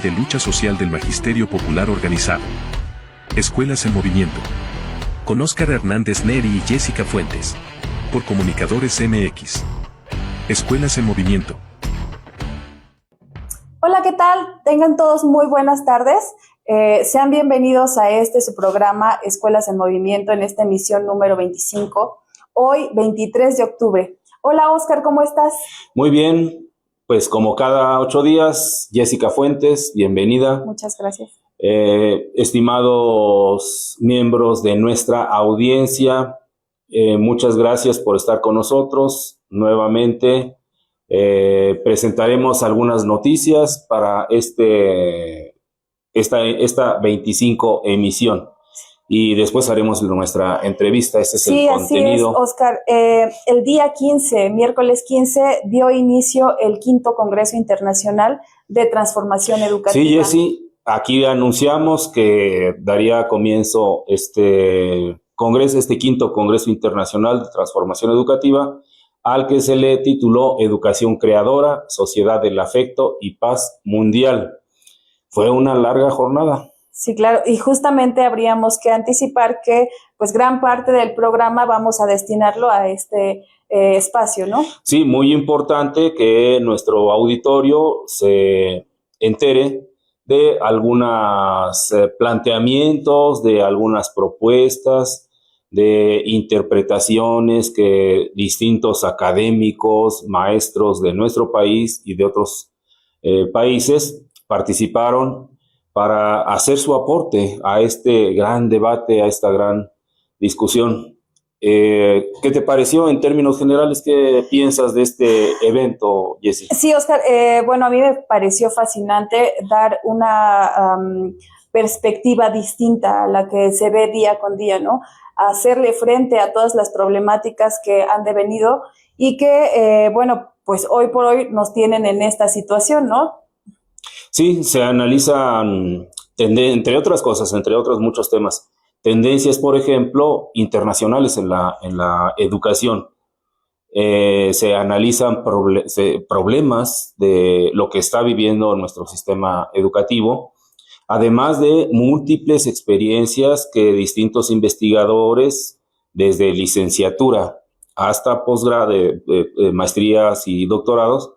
de lucha social del Magisterio Popular organizado. Escuelas en Movimiento. Con Óscar Hernández Neri y Jessica Fuentes. Por Comunicadores MX. Escuelas en Movimiento. Hola, ¿qué tal? Tengan todos muy buenas tardes. Sean bienvenidos a su programa Escuelas en Movimiento en esta emisión número 25, hoy 23 de octubre. Hola, Óscar, ¿cómo estás? Muy bien, pues como cada 8 días, Jessica Fuentes, bienvenida. Muchas gracias. Estimados miembros de nuestra audiencia, muchas gracias por estar con nosotros nuevamente. Presentaremos algunas noticias para esta 25 emisión y después haremos nuestra entrevista. Este es el contenido. Así es, Óscar. El día 15, miércoles 15, dio inicio el 5º Congreso Internacional de Transformación Educativa. Sí, Jessy, aquí anunciamos que daría comienzo este 5º Congreso Internacional de Transformación Educativa, al que se le tituló Educación Creadora, Sociedad del Afecto y Paz Mundial. Fue una larga jornada. Sí, claro, y justamente habríamos que anticipar que pues gran parte del programa vamos a destinarlo a este espacio, ¿no? Sí, muy importante que nuestro auditorio se entere de algunos planteamientos, de algunas propuestas, de interpretaciones que distintos académicos, maestros de nuestro país y de otros países participaron para hacer su aporte a este gran debate, a esta gran discusión. ¿Qué te pareció en términos generales? ¿Qué piensas de este evento, Jessy? Sí, Óscar, bueno, a mí me pareció fascinante dar una perspectiva distinta a la que se ve día con día, ¿no? Hacerle frente a todas las problemáticas que han devenido y que, bueno, pues hoy por hoy nos tienen en esta situación, ¿no? Sí, se analizan, entre otras cosas, entre otros muchos temas, tendencias, por ejemplo, internacionales en la educación. Se analizan problemas de lo que está viviendo nuestro sistema educativo, además de múltiples experiencias que distintos investigadores, desde licenciatura hasta posgrado, maestrías y doctorados,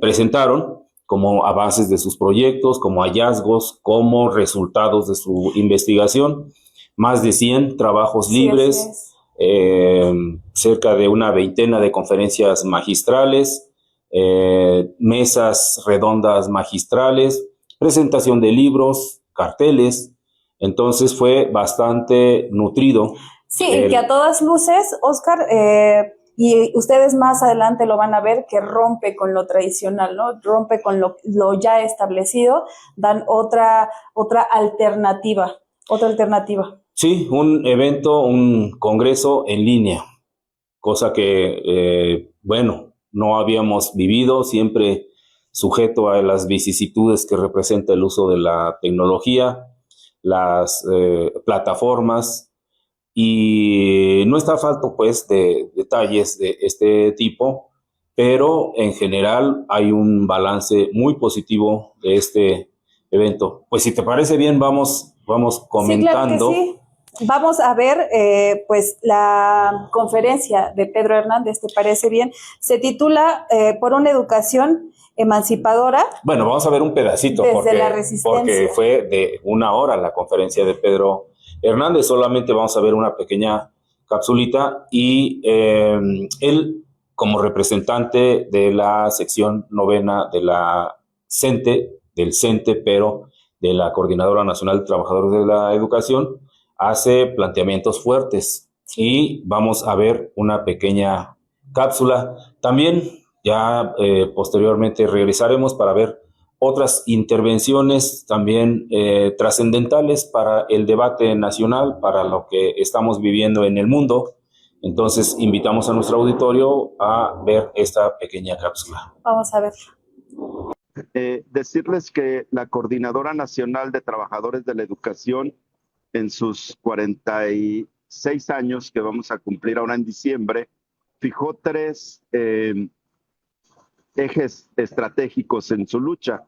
presentaron como avances de sus proyectos, como hallazgos, como resultados de su investigación. Más de 100 trabajos libres, cerca de una veintena de conferencias magistrales, mesas redondas magistrales, presentación de libros, carteles. Entonces fue bastante nutrido. Sí, que a todas luces, Óscar, y ustedes más adelante lo van a ver, que rompe con lo tradicional, ¿no? Rompe con lo ya establecido, dan otra alternativa. Sí, un evento, un congreso en línea, cosa que, bueno, no habíamos vivido, siempre sujeto a las vicisitudes que representa el uso de la tecnología, las plataformas, y no está falto pues de detalles de este tipo, pero en general hay un balance muy positivo de este evento. Pues si te parece bien, vamos comentando. Sí, claro que sí. Vamos a ver pues la conferencia de Pedro Hernández, ¿te parece bien? Se titula Por una educación emancipadora. Bueno, vamos a ver un pedacito porque fue de 1 hora la conferencia de Pedro Hernández. Solamente vamos a ver una pequeña capsulita y él, como representante de la sección 9ª de la del CENTE, pero de la Coordinadora Nacional de Trabajadores de la Educación, hace planteamientos fuertes y vamos a ver una pequeña cápsula. También ya posteriormente regresaremos para ver otras intervenciones también trascendentales para el debate nacional, para lo que estamos viviendo en el mundo. Entonces, invitamos a nuestro auditorio a ver esta pequeña cápsula. Vamos a ver. Decirles que la Coordinadora Nacional de Trabajadores de la Educación, en sus 46 años que vamos a cumplir ahora en diciembre, fijó 3 ejes estratégicos en su lucha.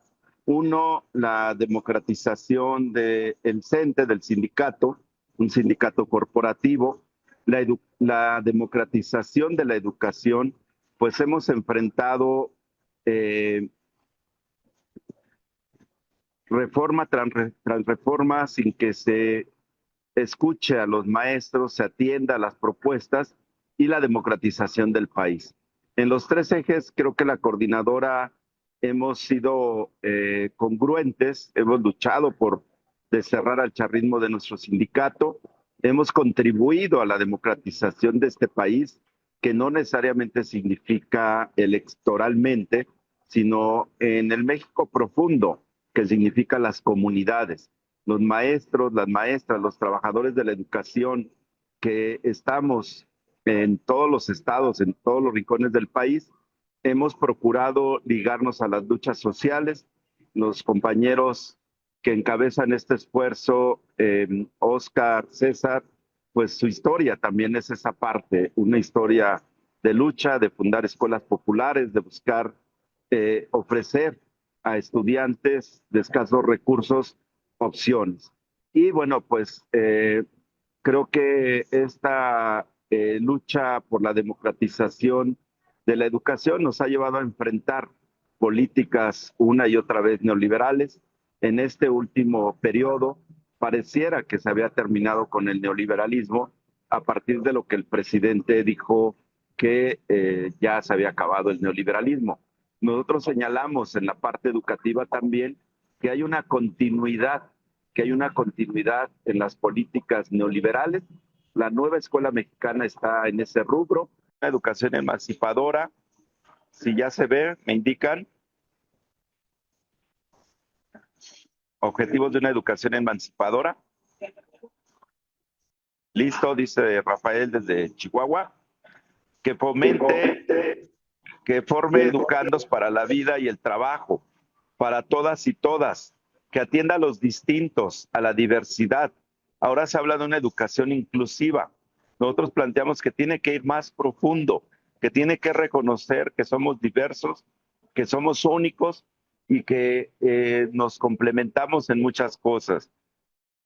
Uno, la democratización del CENTE, del sindicato, un sindicato corporativo, la democratización de la educación, pues hemos enfrentado reforma tras reforma sin que se escuche a los maestros, se atienda a las propuestas y la democratización del país. En los tres ejes creo que la coordinadora hemos sido congruentes, hemos luchado por desterrar al charrismo de nuestro sindicato, hemos contribuido a la democratización de este país, que no necesariamente significa electoralmente, sino en el México profundo, que significa las comunidades, los maestros, las maestras, los trabajadores de la educación, que estamos en todos los estados, en todos los rincones del país, hemos procurado ligarnos a las luchas sociales. Los compañeros que encabezan este esfuerzo, Óscar, César, pues su historia también es esa parte, una historia de lucha, de fundar escuelas populares, de buscar ofrecer a estudiantes de escasos recursos opciones. Y bueno, pues creo que esta lucha por la democratización de la educación nos ha llevado a enfrentar políticas una y otra vez neoliberales. En este último periodo pareciera que se había terminado con el neoliberalismo a partir de lo que el presidente dijo que ya se había acabado el neoliberalismo. Nosotros señalamos en la parte educativa también que hay una continuidad, en las políticas neoliberales. La nueva escuela mexicana está en ese rubro, una educación emancipadora. Si ya se ve, me indican. Objetivos de una educación emancipadora. Listo, dice Rafael desde Chihuahua. Que fomente, que forme educandos para la vida y el trabajo, para todas y todas, que atienda a los distintos, a la diversidad. Ahora se habla de una educación inclusiva. Nosotros planteamos que tiene que ir más profundo, que tiene que reconocer que somos diversos, que somos únicos y que nos complementamos en muchas cosas.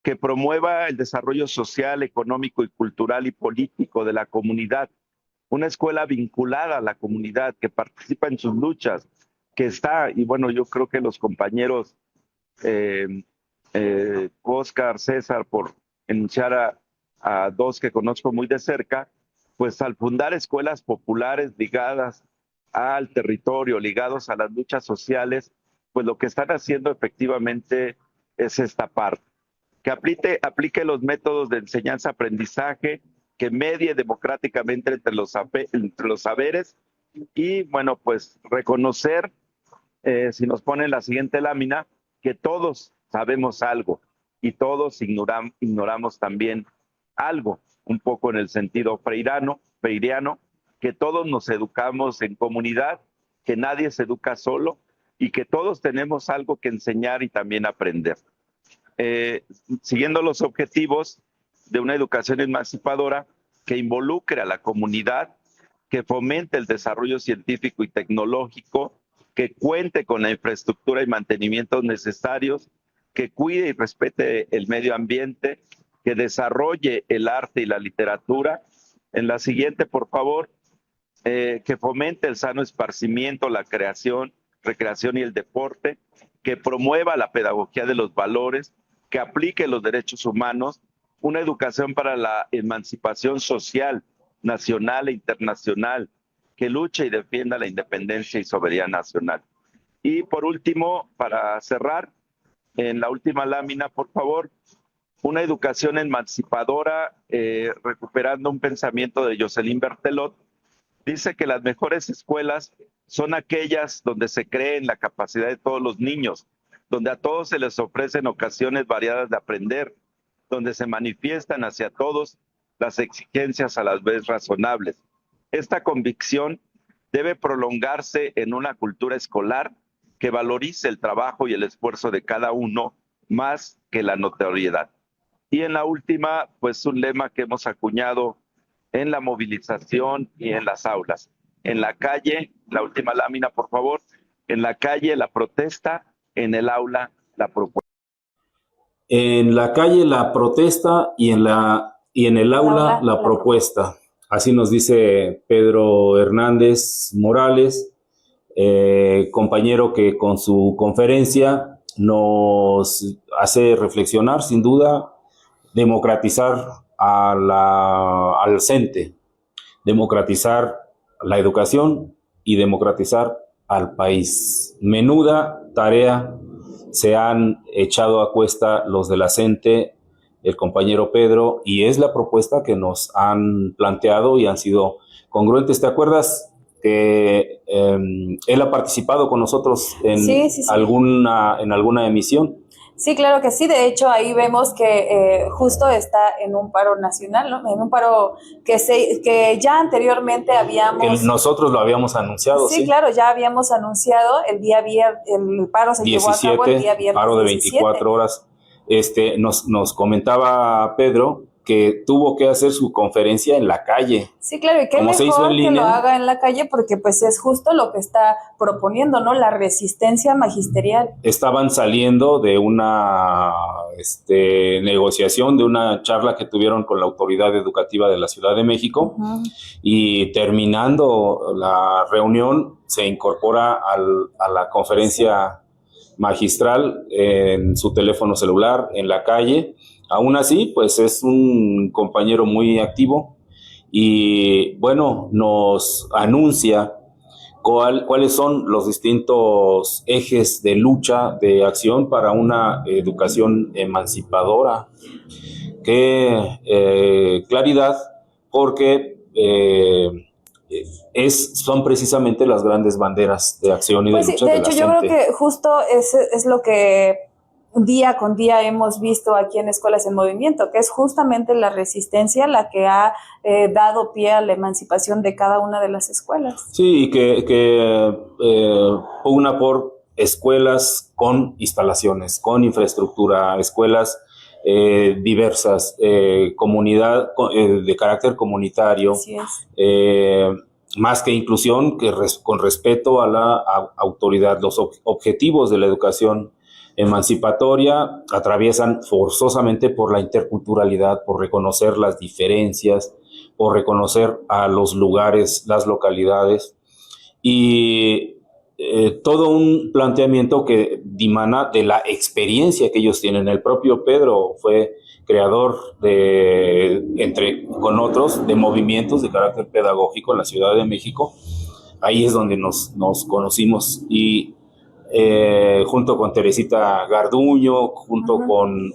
Que promueva el desarrollo social, económico y cultural y político de la comunidad. Una escuela vinculada a la comunidad, que participa en sus luchas, que está, y bueno, yo creo que los compañeros Óscar, César, por enunciar a dos que conozco muy de cerca, pues al fundar escuelas populares ligadas al territorio, ligados a las luchas sociales, pues lo que están haciendo efectivamente es esta parte. Que aplique los métodos de enseñanza-aprendizaje, que medie democráticamente entre los saberes y, bueno, pues reconocer, si nos ponen la siguiente lámina, que todos sabemos algo y todos ignoramos también algo, un poco en el sentido freiriano, que todos nos educamos en comunidad, que nadie se educa solo y que todos tenemos algo que enseñar y también aprender. Siguiendo los objetivos de una educación emancipadora que involucre a la comunidad, que fomente el desarrollo científico y tecnológico, que cuente con la infraestructura y mantenimientos necesarios, que cuide y respete el medio ambiente, que desarrolle el arte y la literatura. En la siguiente, por favor, que fomente el sano esparcimiento, la recreación y el deporte, que promueva la pedagogía de los valores, que aplique los derechos humanos, una educación para la emancipación social, nacional e internacional, que luche y defienda la independencia y soberanía nacional. Y por último, para cerrar, en la última lámina, por favor, una educación emancipadora, recuperando un pensamiento de Jocelyn Berthelot. Dice que las mejores escuelas son aquellas donde se cree en la capacidad de todos los niños, donde a todos se les ofrecen ocasiones variadas de aprender, donde se manifiestan hacia todos las exigencias a las veces razonables. Esta convicción debe prolongarse en una cultura escolar que valorice el trabajo y el esfuerzo de cada uno más que la notoriedad. Y en la última, pues un lema que hemos acuñado en la movilización y en las aulas. En la calle, la última lámina, por favor, en la calle la protesta, en el aula la propuesta. En la calle la protesta y en el aula la propuesta. Así nos dice Pedro Hernández Morales, compañero que con su conferencia nos hace reflexionar, sin duda, democratizar al CENTE, democratizar la educación y democratizar al país. Menuda tarea se han echado a cuesta los de la CENTE, el compañero Pedro, y es la propuesta que nos han planteado y han sido congruentes. ¿Te acuerdas que él ha participado con nosotros en, sí. en alguna emisión? Sí, claro que sí. De hecho, ahí vemos que justo está en un paro nacional, ¿no? En un paro que ya anteriormente habíamos... Nosotros lo habíamos anunciado, sí. Sí, claro, ya habíamos anunciado el día viernes, el paro se llevó a cabo el día viernes. Paro de 24 horas. Nos comentaba Pedro que tuvo que hacer su conferencia en la calle. Sí, claro, y qué mejor que lo haga en la calle porque pues es justo lo que está proponiendo, ¿no? La resistencia magisterial. Estaban saliendo de una negociación, de una charla que tuvieron con la autoridad educativa de la Ciudad de México, y terminando la reunión se incorpora a la conferencia magistral en su teléfono celular, en la calle. Aún así, pues es un compañero muy activo y, bueno, nos anuncia cuáles son los distintos ejes de lucha, de acción para una educación emancipadora. Qué claridad, porque son precisamente las grandes banderas de acción y de lucha. De hecho, yo creo que justo es lo que día con día hemos visto aquí en Escuelas en Movimiento, que es justamente la resistencia la que ha dado pie a la emancipación de cada una de las escuelas. Sí, y que pugna por escuelas con instalaciones, con infraestructura, escuelas diversas, comunidad de carácter comunitario. Así es. Más que inclusión, con respeto a la autoridad. Los objetivos de la educación emancipatoria atraviesan forzosamente por la interculturalidad, por reconocer las diferencias, por reconocer a los lugares, las localidades, y todo un planteamiento que dimana de la experiencia que ellos tienen. El propio Pedro fue creador con otros, de movimientos de carácter pedagógico en la Ciudad de México. Ahí es donde nos conocimos, y junto con Teresita Garduño, junto con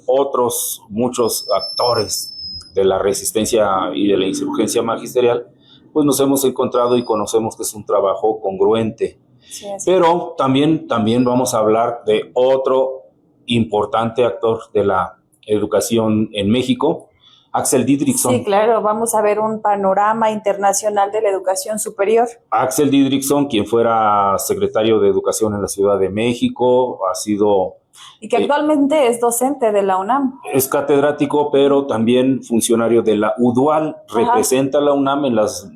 muchos actores de la resistencia y de la insurgencia magisterial, pues nos hemos encontrado y conocemos que es un trabajo congruente. Sí, pero también vamos a hablar de otro importante actor de la educación en México, Axel Didrikson. Sí, claro, vamos a ver un panorama internacional de la educación superior. Axel Didrikson, quien fuera secretario de Educación en la Ciudad de México, ha sido... Y que actualmente es docente de la UNAM. Es catedrático, pero también funcionario de la UDUAL. Representa a la UNAM en las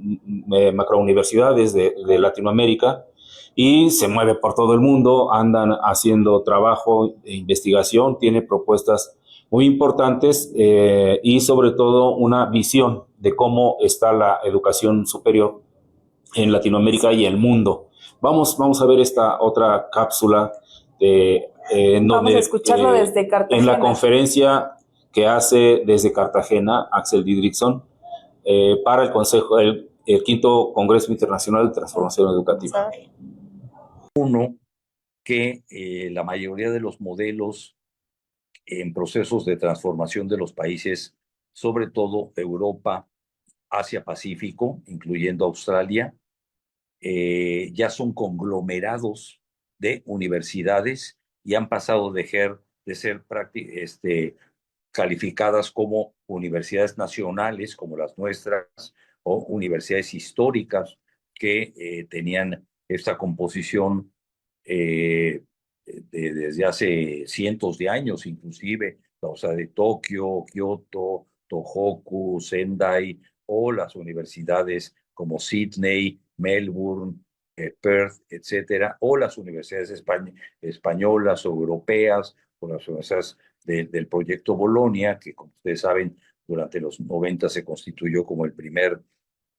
macrouniversidades de Latinoamérica y se mueve por todo el mundo, andan haciendo trabajo de investigación, tiene propuestas muy importantes y sobre todo una visión de cómo está la educación superior en Latinoamérica y el mundo. Vamos a ver esta otra cápsula vamos a escucharlo desde Cartagena. En la conferencia que hace desde Cartagena Axel Didrikson para el quinto Congreso Internacional de Transformación Educativa. Uno, que la mayoría de los modelos en procesos de transformación de los países, sobre todo Europa, Asia-Pacífico, incluyendo Australia, ya son conglomerados de universidades y han pasado de ser calificadas como universidades nacionales, como las nuestras, o universidades históricas que tenían esta composición desde hace cientos de años, inclusive, o sea, de Tokio, Kioto, Tohoku, Sendai, o las universidades como Sydney, Melbourne, Perth, etcétera, o las universidades españolas o europeas, o las universidades del proyecto Bolonia, que como ustedes saben, durante los 90 se constituyó como el primer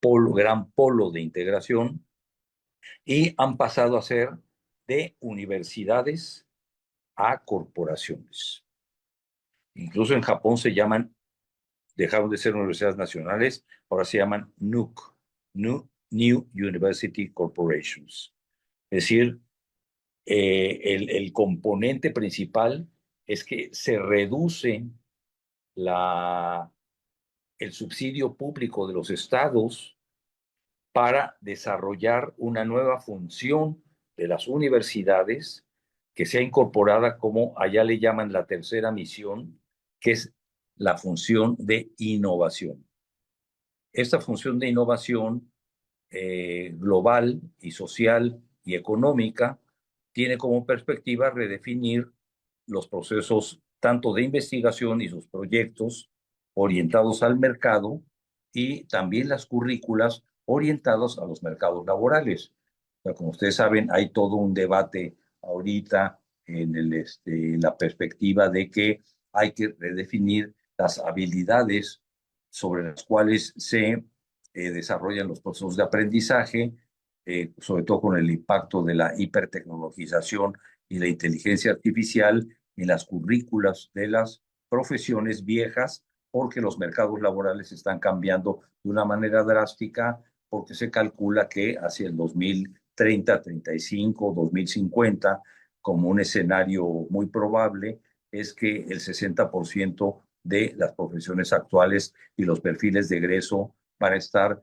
gran polo de integración, y han pasado a ser de universidades a corporaciones. Incluso en Japón dejaron de ser universidades nacionales, ahora se llaman NUC, New University Corporations. Es decir, el componente principal es que se reduce el subsidio público de los estados para desarrollar una nueva función de las universidades que sea incorporada como allá le llaman la tercera misión, que es la función de innovación. Esta función de innovación global y social y económica tiene como perspectiva redefinir los procesos tanto de investigación y sus proyectos orientados al mercado y también las currículas orientados a los mercados laborales. O sea, como ustedes saben, hay todo un debate ahorita en la perspectiva de que hay que redefinir las habilidades sobre las cuales se desarrollan los procesos de aprendizaje, sobre todo con el impacto de la hipertecnologización y la inteligencia artificial en las currículas de las profesiones viejas, porque los mercados laborales están cambiando de una manera drástica, porque se calcula que hacia el 2030, 35, 2050, como un escenario muy probable, es que el 60% de las profesiones actuales y los perfiles de egreso van a estar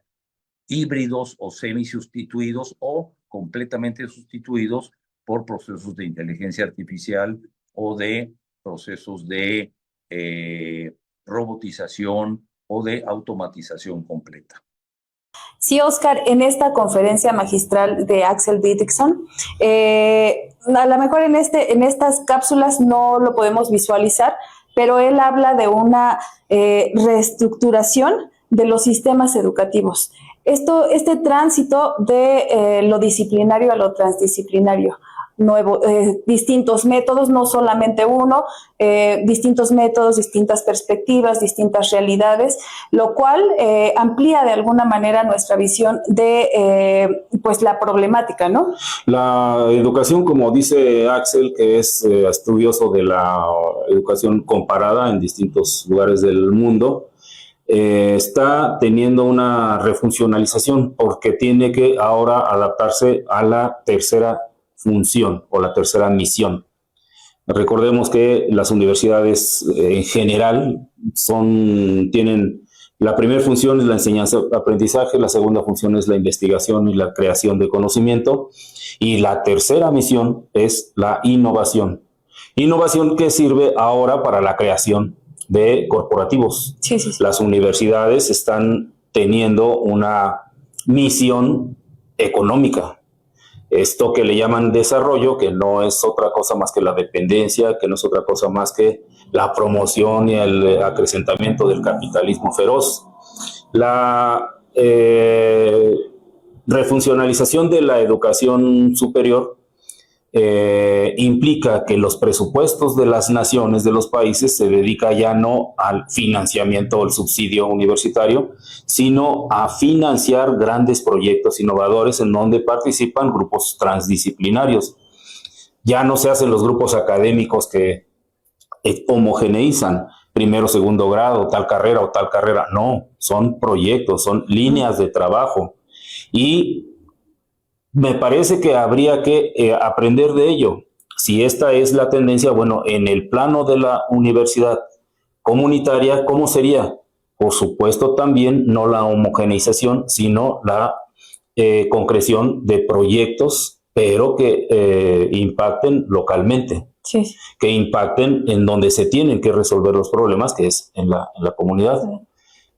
híbridos o semi-sustituidos o completamente sustituidos por procesos de inteligencia artificial o de procesos de robotización o de automatización completa. Sí, Oscar, en esta conferencia magistral de Axel Didrikson, a lo mejor en estas cápsulas no lo podemos visualizar, pero él habla de una reestructuración de los sistemas educativos. Este tránsito de lo disciplinario a lo transdisciplinario. Distintos métodos, no solamente uno, distintos métodos, distintas perspectivas, distintas realidades, lo cual amplía de alguna manera nuestra visión de pues la problemática, ¿no? La educación, como dice Axel, que es estudioso de la educación comparada en distintos lugares del mundo, está teniendo una refuncionalización porque tiene que ahora adaptarse a la tercera función o la tercera misión. Recordemos que las universidades en general tienen la primera función es la enseñanza-aprendizaje, la segunda función es la investigación y la creación de conocimiento, y la tercera misión es la innovación. Innovación que sirve ahora para la creación de corporativos. Sí. Las universidades están teniendo una misión económica. Esto que le llaman desarrollo, que no es otra cosa más que la dependencia, que no es otra cosa más que la promoción y el acrecentamiento del capitalismo feroz. La refuncionalización de la educación superior implica que los presupuestos de las naciones, de los países, se dedica ya no al financiamiento o al subsidio universitario, sino a financiar grandes proyectos innovadores en donde participan grupos transdisciplinarios. Ya no se hacen los grupos académicos que homogeneizan primero, segundo grado, tal carrera o tal carrera. No, son proyectos, son líneas de trabajo. Y me parece que habría que aprender de ello. Si esta es la tendencia, bueno, en el plano de la universidad comunitaria, ¿cómo sería? Por supuesto, también no la homogeneización, sino la concreción de proyectos, pero que impacten localmente, sí, que impacten en donde se tienen que resolver los problemas, que es en la comunidad. Sí.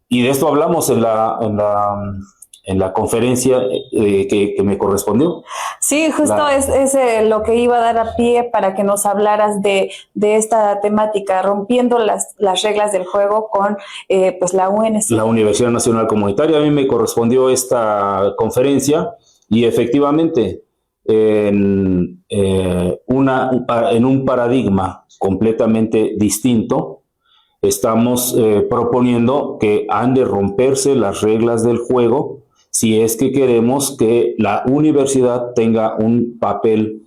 Y de esto hablamos en la conferencia que me correspondió. Sí, justo es lo que iba a dar a pie para que nos hablaras de esta temática, rompiendo las reglas del juego con pues la UNC. La Universidad Nacional Comunitaria. A mí me correspondió esta conferencia Y efectivamente, en un paradigma completamente distinto, estamos proponiendo que han de romperse las reglas del juego si es que queremos que la universidad tenga un papel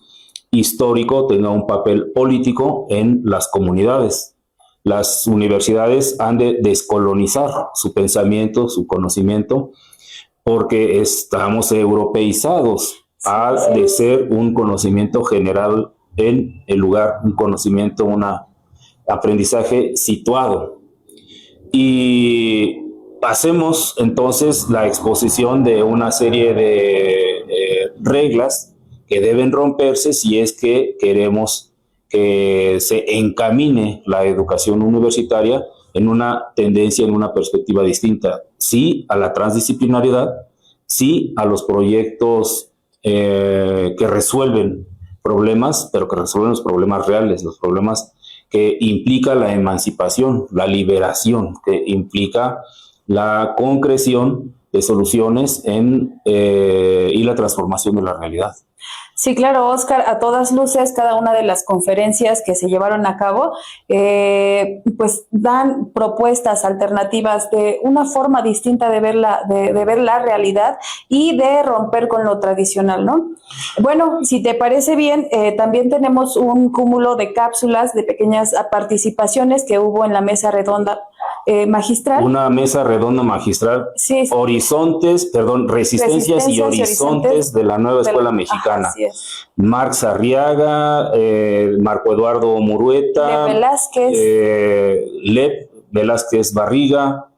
histórico, tenga un papel político en las comunidades. Las universidades han de descolonizar su pensamiento, su conocimiento, porque estamos europeizados. Ha de ser un conocimiento general en el lugar, un conocimiento, un aprendizaje situado. Y hacemos entonces la exposición de una serie de reglas que deben romperse si es que queremos que se encamine la educación universitaria en una tendencia, en una perspectiva distinta. Sí a la transdisciplinariedad, sí a los proyectos que resuelven problemas, pero que resuelven los problemas reales, los problemas que implica la emancipación, la liberación, que implica la concreción de soluciones y la transformación de la realidad. Sí, claro, Oscar, a todas luces, cada una de las conferencias que se llevaron a cabo, pues dan propuestas alternativas de una forma distinta de ver la realidad y de romper con lo tradicional, ¿no? Bueno, si te parece bien, también tenemos un cúmulo de cápsulas, de pequeñas participaciones que hubo en la mesa redonda magistral. Una mesa redonda magistral. Sí. Resistencias y horizontes de la nueva escuela mexicana. Así es. Marx Arriaga, Marco Eduardo Murueta, Lev Velázquez Barriga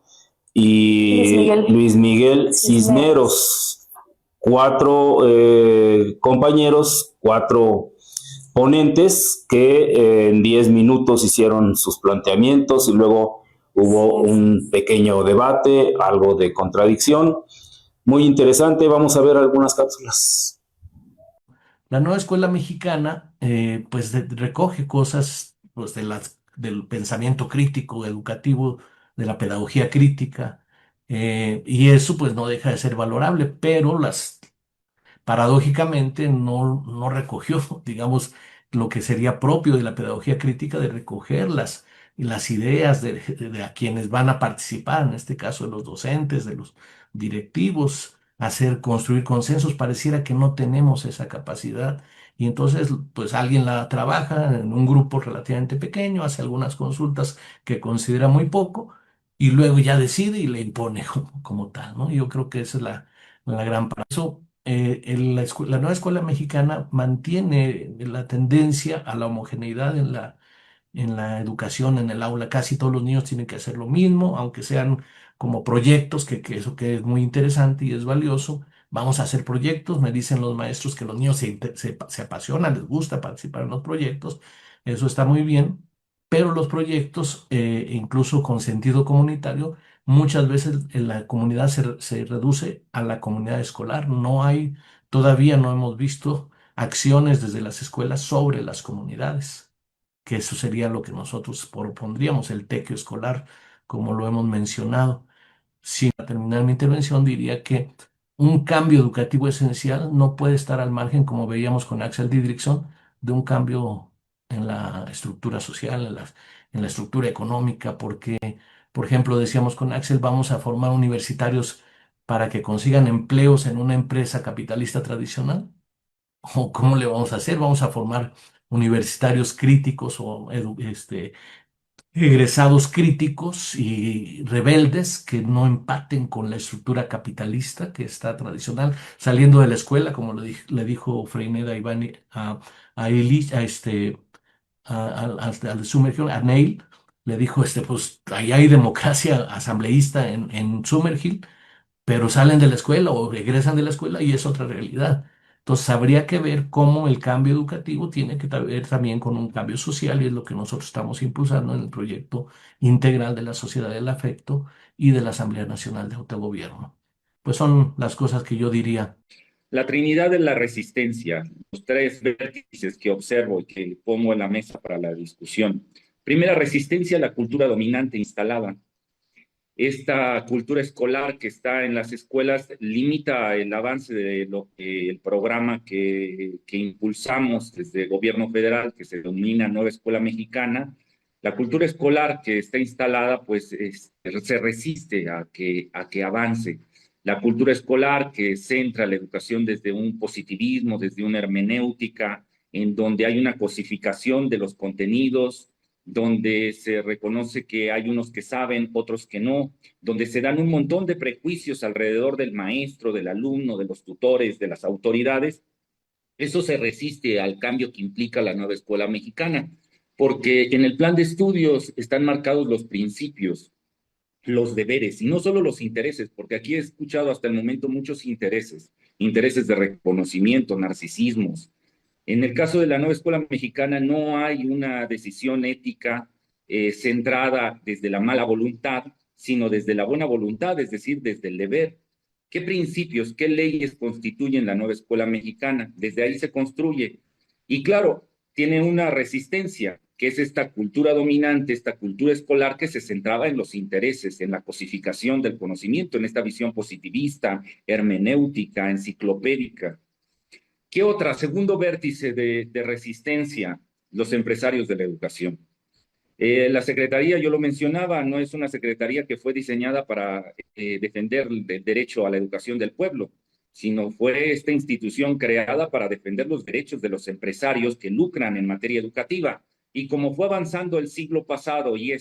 y Luis Miguel Cisneros. 4 compañeros, 4 ponentes que en 10 minutos hicieron sus planteamientos y luego hubo un pequeño debate, algo de contradicción. Muy interesante, vamos a ver algunas cápsulas. La nueva escuela mexicana pues recoge cosas pues, del pensamiento crítico, educativo, de la pedagogía crítica, y eso pues no deja de ser valorable, pero paradójicamente no recogió, digamos, lo que sería propio de la pedagogía crítica, de recoger las ideas de a quienes van a participar, en este caso de los docentes, de los directivos, construir consensos. Pareciera que no tenemos esa capacidad y entonces pues alguien la trabaja en un grupo relativamente pequeño, hace algunas consultas que considera muy poco y luego ya decide y le impone como tal, ¿no? Yo creo que esa es la gran parte. Eso, la nueva escuela mexicana mantiene la tendencia a la homogeneidad en la educación, en el aula. Casi todos los niños tienen que hacer lo mismo, aunque sean como proyectos, que eso que es muy interesante y es valioso. Vamos a hacer proyectos, me dicen los maestros que los niños se apasionan, les gusta participar en los proyectos, eso está muy bien, pero los proyectos, incluso con sentido comunitario, muchas veces en la comunidad se reduce a la comunidad escolar. Todavía no hemos visto acciones desde las escuelas sobre las comunidades, que eso sería lo que nosotros propondríamos, el tequio escolar, como lo hemos mencionado. Sin terminar mi intervención, diría que un cambio educativo esencial no puede estar al margen, como veíamos con Axel Didrikson, de un cambio en la estructura social, en la estructura económica, porque, por ejemplo, decíamos con Axel, vamos a formar universitarios para que consigan empleos en una empresa capitalista tradicional. ¿O cómo le vamos a hacer? Vamos a formar universitarios críticos o egresados críticos y rebeldes que no empaten con la estructura capitalista que está tradicional, saliendo de la escuela, como le dijo Freineda Iván al Summerhill, a Neil, le dijo, pues ahí hay democracia asambleísta en Summerhill, pero salen de la escuela o regresan de la escuela y es otra realidad. Entonces, habría que ver cómo el cambio educativo tiene que ver también con un cambio social y es lo que nosotros estamos impulsando en el proyecto integral de la Sociedad del Afecto y de la Asamblea Nacional de Autogobierno. Pues son las cosas que yo diría. La Trinidad de la Resistencia, los 3 vértices que observo y que pongo en la mesa para la discusión. Primera, resistencia a la cultura dominante instalada. esta cultura escolar que está en las escuelas limita el avance de lo que el programa que impulsamos desde el gobierno federal, que se denomina Nueva Escuela Mexicana. La cultura escolar que está instalada, pues se resiste a que avance. La cultura escolar que centra la educación desde un positivismo, desde una hermenéutica, en donde hay una cosificación de los contenidos, donde se reconoce que hay unos que saben, otros que no, donde se dan un montón de prejuicios alrededor del maestro, del alumno, de los tutores, de las autoridades. Eso se resiste al cambio que implica la nueva escuela mexicana, porque en el plan de estudios están marcados los principios, los deberes y no solo los intereses, porque aquí he escuchado hasta el momento muchos intereses, intereses de reconocimiento, narcisismos. En el caso de la nueva escuela mexicana no hay una decisión ética centrada desde la mala voluntad, sino desde la buena voluntad, es decir, desde el deber. ¿Qué principios, qué leyes constituyen la nueva escuela mexicana? Desde ahí se construye. Y claro, tiene una resistencia, que es esta cultura dominante, esta cultura escolar que se centraba en los intereses, en la cosificación del conocimiento, en esta visión positivista, hermenéutica, enciclopédica. ¿Qué otra? Segundo vértice de resistencia, los empresarios de la educación. La Secretaría, yo lo mencionaba, no es una Secretaría que fue diseñada para defender el derecho a la educación del pueblo, sino fue esta institución creada para defender los derechos de los empresarios que lucran en materia educativa. Y como fue avanzando el siglo pasado y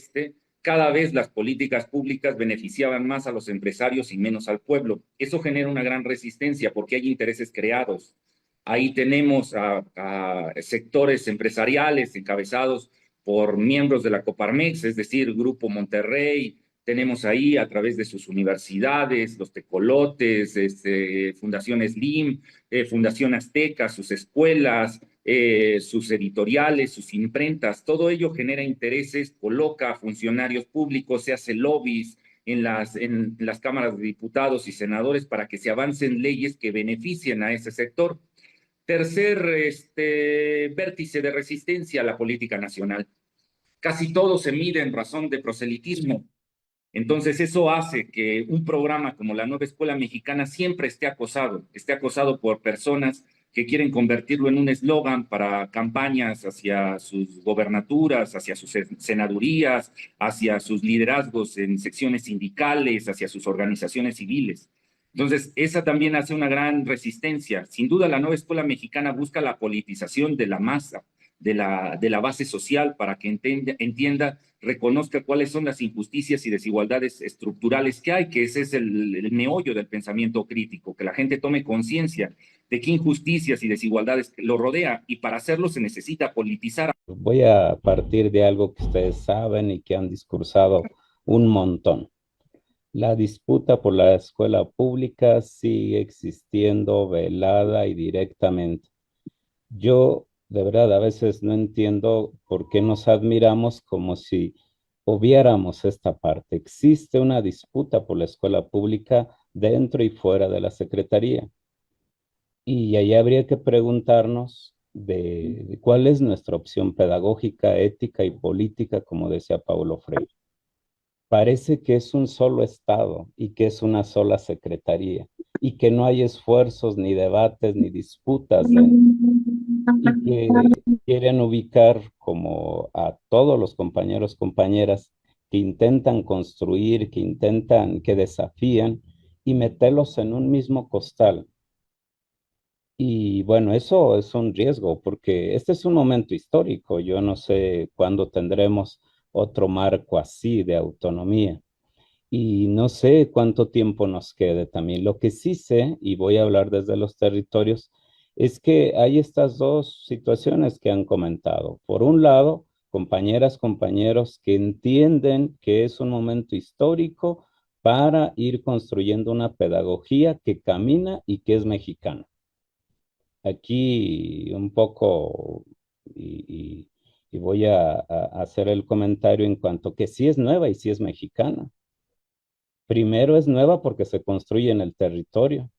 cada vez las políticas públicas beneficiaban más a los empresarios y menos al pueblo. Eso genera una gran resistencia porque hay intereses creados. Ahí tenemos a sectores empresariales encabezados por miembros de la Coparmex, es decir, Grupo Monterrey. Tenemos ahí a través de sus universidades, los tecolotes, Fundación Slim, Fundación Azteca, sus escuelas, sus editoriales, sus imprentas. Todo ello genera intereses, coloca a funcionarios públicos, se hace lobbies en las cámaras de diputados y senadores para que se avancen leyes que beneficien a ese sector. Tercer vértice de resistencia a la política nacional. Casi todo se mide en razón de proselitismo. Entonces eso hace que un programa como la Nueva Escuela Mexicana siempre esté acosado por personas que quieren convertirlo en un eslogan para campañas hacia sus gobernaturas, hacia sus senadurías, hacia sus liderazgos en secciones sindicales, hacia sus organizaciones civiles. Entonces, esa también hace una gran resistencia. Sin duda, la Nueva Escuela Mexicana busca la politización de la masa, de la base social, para que entienda, reconozca cuáles son las injusticias y desigualdades estructurales que hay, que ese es el meollo del pensamiento crítico, que la gente tome conciencia de qué injusticias y desigualdades lo rodea, y para hacerlo se necesita politizar. Voy a partir de algo que ustedes saben y que han discursado un montón. La disputa por la escuela pública sigue existiendo velada y directamente. Yo, de verdad, a veces no entiendo por qué nos admiramos como si obviáramos esta parte. Existe una disputa por la escuela pública dentro y fuera de la Secretaría. Y ahí habría que preguntarnos de cuál es nuestra opción pedagógica, ética y política, como decía Paulo Freire. Parece que es un solo Estado y que es una sola Secretaría y que no hay esfuerzos, ni debates, ni disputas y que quieren ubicar como a todos los compañeros, compañeras que intentan construir, que desafían y meterlos en un mismo costal. Y bueno, eso es un riesgo porque este es un momento histórico. Yo no sé cuándo tendremos otro marco así de autonomía. Y no sé cuánto tiempo nos quede también. Lo que sí sé, y voy a hablar desde los territorios, es que hay estas dos situaciones que han comentado. Por un lado, compañeras, compañeros que entienden que es un momento histórico para ir construyendo una pedagogía que camina y que es mexicana. Aquí un poco, y voy a hacer el comentario en cuanto que sí es nueva y sí es mexicana. Primero es nueva porque se construye en el territorio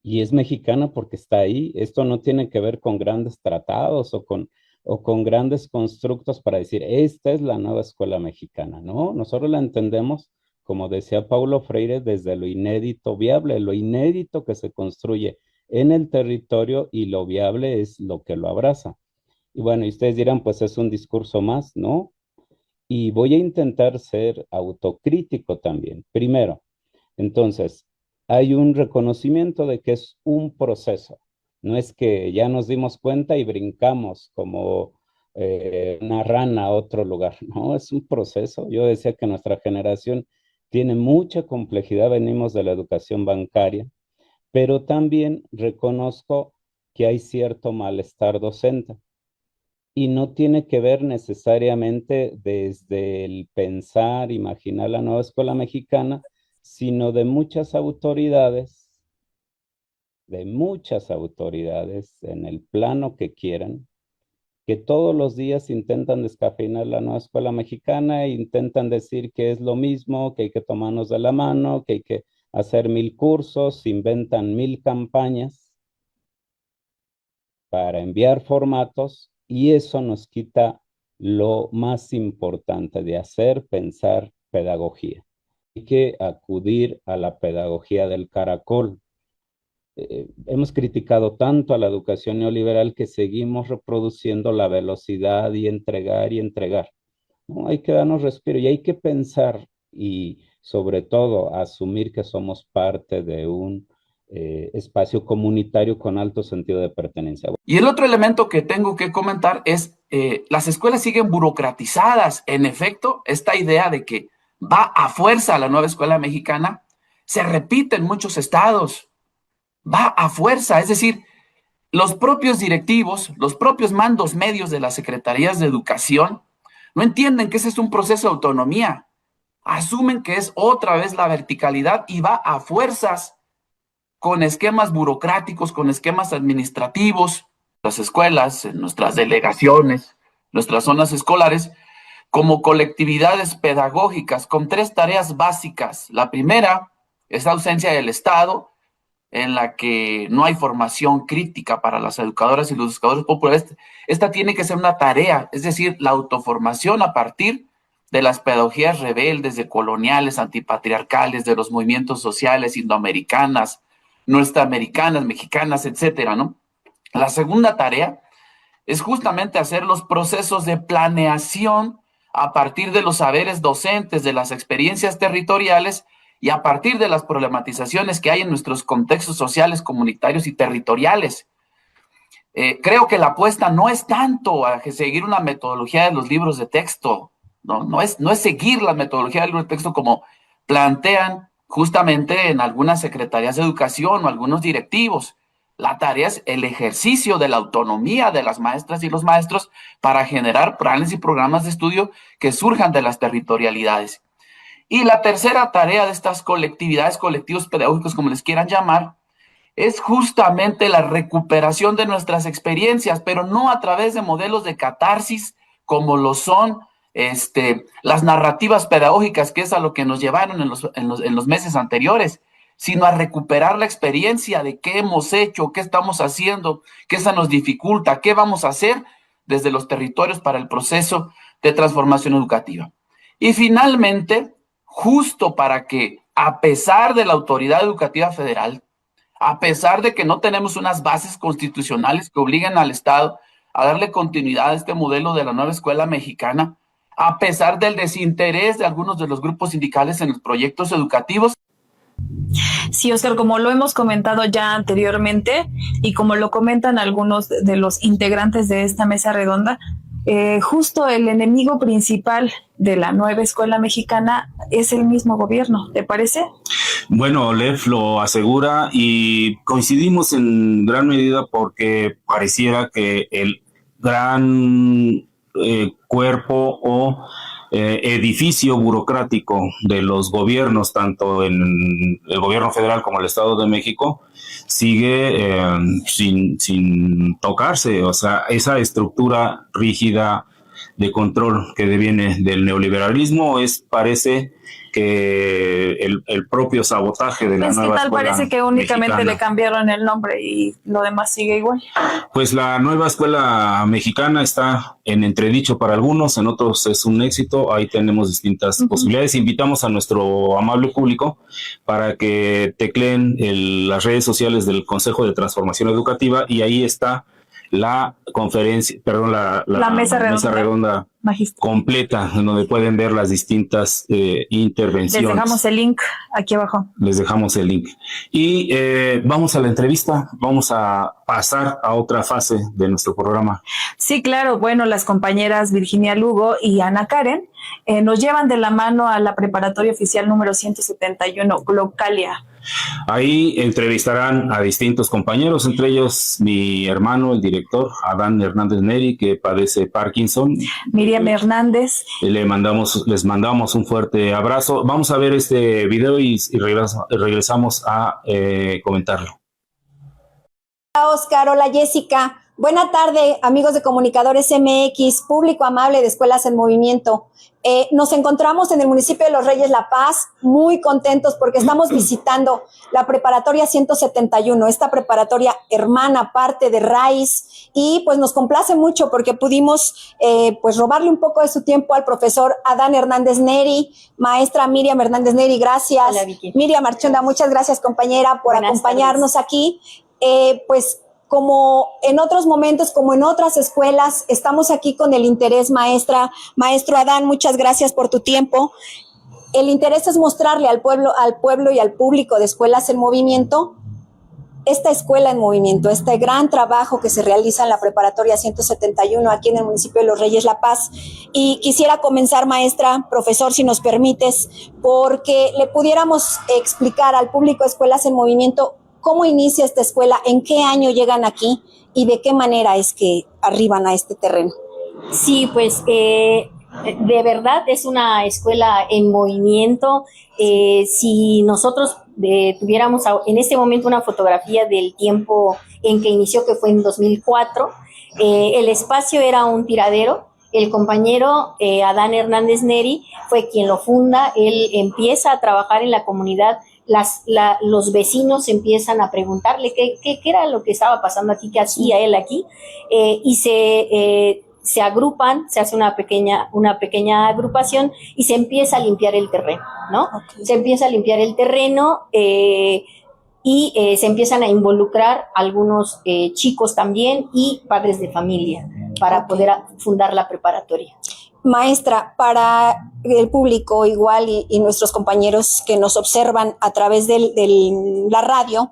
y es mexicana porque está ahí. Esto no tiene que ver con grandes tratados o con o con grandes constructos para decir, esta es la nueva escuela mexicana, ¿no? Nosotros la entendemos, como decía Paulo Freire, desde lo inédito viable, lo inédito que se construye en el territorio y lo viable es lo que lo abraza. Y bueno, y ustedes dirán, pues es un discurso más, ¿no? Y voy a intentar ser autocrítico también. Primero, entonces, hay un reconocimiento de que es un proceso. No es que ya nos dimos cuenta y brincamos como una rana a otro lugar. No, es un proceso. Yo decía que nuestra generación tiene mucha complejidad, venimos de la educación bancaria, pero también reconozco que hay cierto malestar docente. Y no tiene que ver necesariamente desde el pensar, imaginar la nueva escuela mexicana, sino de muchas autoridades en el plano que quieran, que todos los días intentan descafeinar la nueva escuela mexicana e intentan decir que es lo mismo, que hay que tomarnos de la mano, que hay que hacer 1000 cursos, inventan 1000 campañas para enviar formatos y eso nos quita lo más importante de hacer, pensar pedagogía. Hay que acudir a la pedagogía del caracol. Hemos criticado tanto a la educación neoliberal que seguimos reproduciendo la velocidad y entregar y entregar. ¿No? Hay que darnos respiro y hay que pensar y sobre todo asumir que somos parte de un espacio comunitario con alto sentido de pertenencia. Y el otro elemento que tengo que comentar es las escuelas siguen burocratizadas. En efecto, esta idea de que va a fuerza a la nueva escuela mexicana se repite en muchos estados. Va a fuerza, es decir, los propios directivos, los propios mandos medios de las secretarías de educación no entienden que ese es un proceso de autonomía. Asumen que es otra vez la verticalidad y va a fuerzas con esquemas burocráticos, con esquemas administrativos. Las escuelas, en nuestras delegaciones, nuestras zonas escolares, como colectividades pedagógicas con 3 tareas básicas. La primera es la ausencia del Estado, en la que no hay formación crítica para las educadoras y los educadores populares. Esta tiene que ser una tarea, es decir, la autoformación a partir de las pedagogías rebeldes, de coloniales, antipatriarcales, de los movimientos sociales indoamericanas, nuestraamericanas, mexicanas, etcétera, ¿no? La segunda tarea es justamente hacer los procesos de planeación a partir de los saberes docentes, de las experiencias territoriales y a partir de las problematizaciones que hay en nuestros contextos sociales, comunitarios y territoriales. Creo que la apuesta no es tanto a seguir una metodología de los libros de texto, no es seguir la metodología del libro de texto como plantean justamente en algunas secretarías de educación o algunos directivos. La tarea es el ejercicio de la autonomía de las maestras y los maestros para generar planes y programas de estudio que surjan de las territorialidades. Y la tercera tarea de estas colectividades, colectivos pedagógicos, como les quieran llamar, es justamente la recuperación de nuestras experiencias, pero no a través de modelos de catarsis como lo son las narrativas pedagógicas, que es a lo que nos llevaron en los meses anteriores, sino a recuperar la experiencia de qué hemos hecho, qué estamos haciendo, qué se nos dificulta, qué vamos a hacer desde los territorios para el proceso de transformación educativa. Y finalmente, justo para que, a pesar de la autoridad educativa federal, a pesar de que no tenemos unas bases constitucionales que obliguen al Estado a darle continuidad a este modelo de la nueva escuela mexicana, a pesar del desinterés de algunos de los grupos sindicales en los proyectos educativos. Sí, Oscar, como lo hemos comentado ya anteriormente y como lo comentan algunos de los integrantes de esta mesa redonda, justo el enemigo principal de la nueva escuela mexicana es el mismo gobierno, ¿te parece? Bueno, Lev lo asegura y coincidimos en gran medida porque pareciera que el gran cuerpo o edificio burocrático de los gobiernos, tanto en el gobierno federal como el Estado de México, sigue sin tocarse. O sea, esa estructura rígida de control que deviene del neoliberalismo, parece que el propio sabotaje de la nueva escuela parece que únicamente mexicana. Le cambiaron el nombre y lo demás sigue igual. Pues la nueva escuela mexicana está en entredicho para algunos, en otros es un éxito. Ahí tenemos distintas posibilidades. Invitamos a nuestro amable público para que tecleen las redes sociales del Consejo de Transformación Educativa, y ahí está la conferencia, perdón, la mesa redonda completa, en donde pueden ver las distintas intervenciones. Les dejamos el link aquí abajo. Les dejamos el link. Y vamos a la entrevista, vamos a pasar a otra fase de nuestro programa. Sí, claro. Bueno, las compañeras Virginia Lugo y Ana Karen nos llevan de la mano a la preparatoria oficial número 171, Glocalia. Ahí entrevistarán a distintos compañeros, entre ellos mi hermano, el director Adán Hernández Neri, que padece Parkinson. Miriam Hernández. Les mandamos un fuerte abrazo. Vamos a ver este video y regresamos a comentarlo. Hola Oscar, hola Jessica. Buena tarde, amigos de Comunicadores MX, público amable de Escuelas en Movimiento. Nos encontramos en el municipio de Los Reyes La Paz, muy contentos porque estamos visitando la preparatoria 171, esta preparatoria hermana, parte de Raíz, y pues nos complace mucho porque pudimos pues robarle un poco de su tiempo al profesor Adán Hernández Neri, maestra Miriam Hernández Neri, gracias. Hola, Vicky. Miriam Archonda, muchas gracias compañera por Buenas acompañarnos tardes. aquí. Pues como en otros momentos, como en otras escuelas, estamos aquí con el interés, maestro Adán, muchas gracias por tu tiempo. El interés es mostrarle al pueblo y al público de Escuelas en Movimiento, esta escuela en movimiento, este gran trabajo que se realiza en la preparatoria 171 aquí en el municipio de Los Reyes La Paz. Y quisiera comenzar, maestra, profesor, si nos permites, porque le pudiéramos explicar al público de Escuelas en Movimiento cómo inicia esta escuela, en qué año llegan aquí y de qué manera es que arriban a este terreno. Sí, pues de verdad es una escuela en movimiento. Si nosotros tuviéramos en este momento una fotografía del tiempo en que inició, que fue en 2004, el espacio era un tiradero. El compañero Adán Hernández Neri fue quien lo funda. Él empieza a trabajar en la comunidad. Los vecinos empiezan a preguntarle qué era lo que estaba pasando aquí, qué hacía él aquí, y se agrupan, se hace una pequeña agrupación y se empieza a limpiar el terreno, ¿no? Okay. Se empieza a limpiar el terreno y se empiezan a involucrar algunos chicos también y padres de familia para poder fundar la preparatoria. Maestra, para el público igual y nuestros compañeros que nos observan a través de la radio,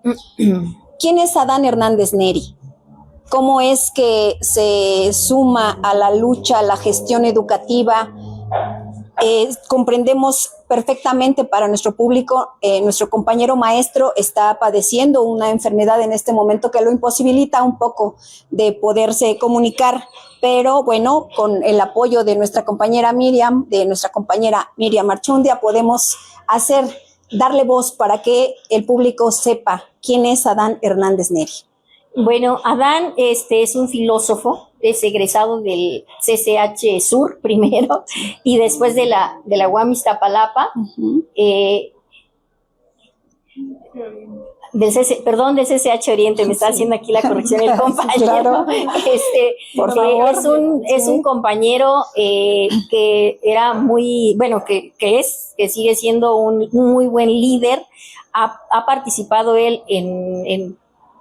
¿quién es Adán Hernández Neri? ¿Cómo es que se suma a la lucha, a la gestión educativa? Comprendemos perfectamente para nuestro público, nuestro compañero maestro está padeciendo una enfermedad en este momento que lo imposibilita un poco de poderse comunicar, pero bueno, con el apoyo de nuestra compañera Miriam Archundia, podemos darle voz para que el público sepa quién es Adán Hernández Neri. Bueno, Adán es un filósofo, es egresado del CCH Sur primero y después de la UAM Iztapalapa, del CCH Oriente, me está haciendo aquí la corrección el compañero. Claro. Es un compañero que era muy, bueno, que sigue siendo un muy buen líder. Ha participado él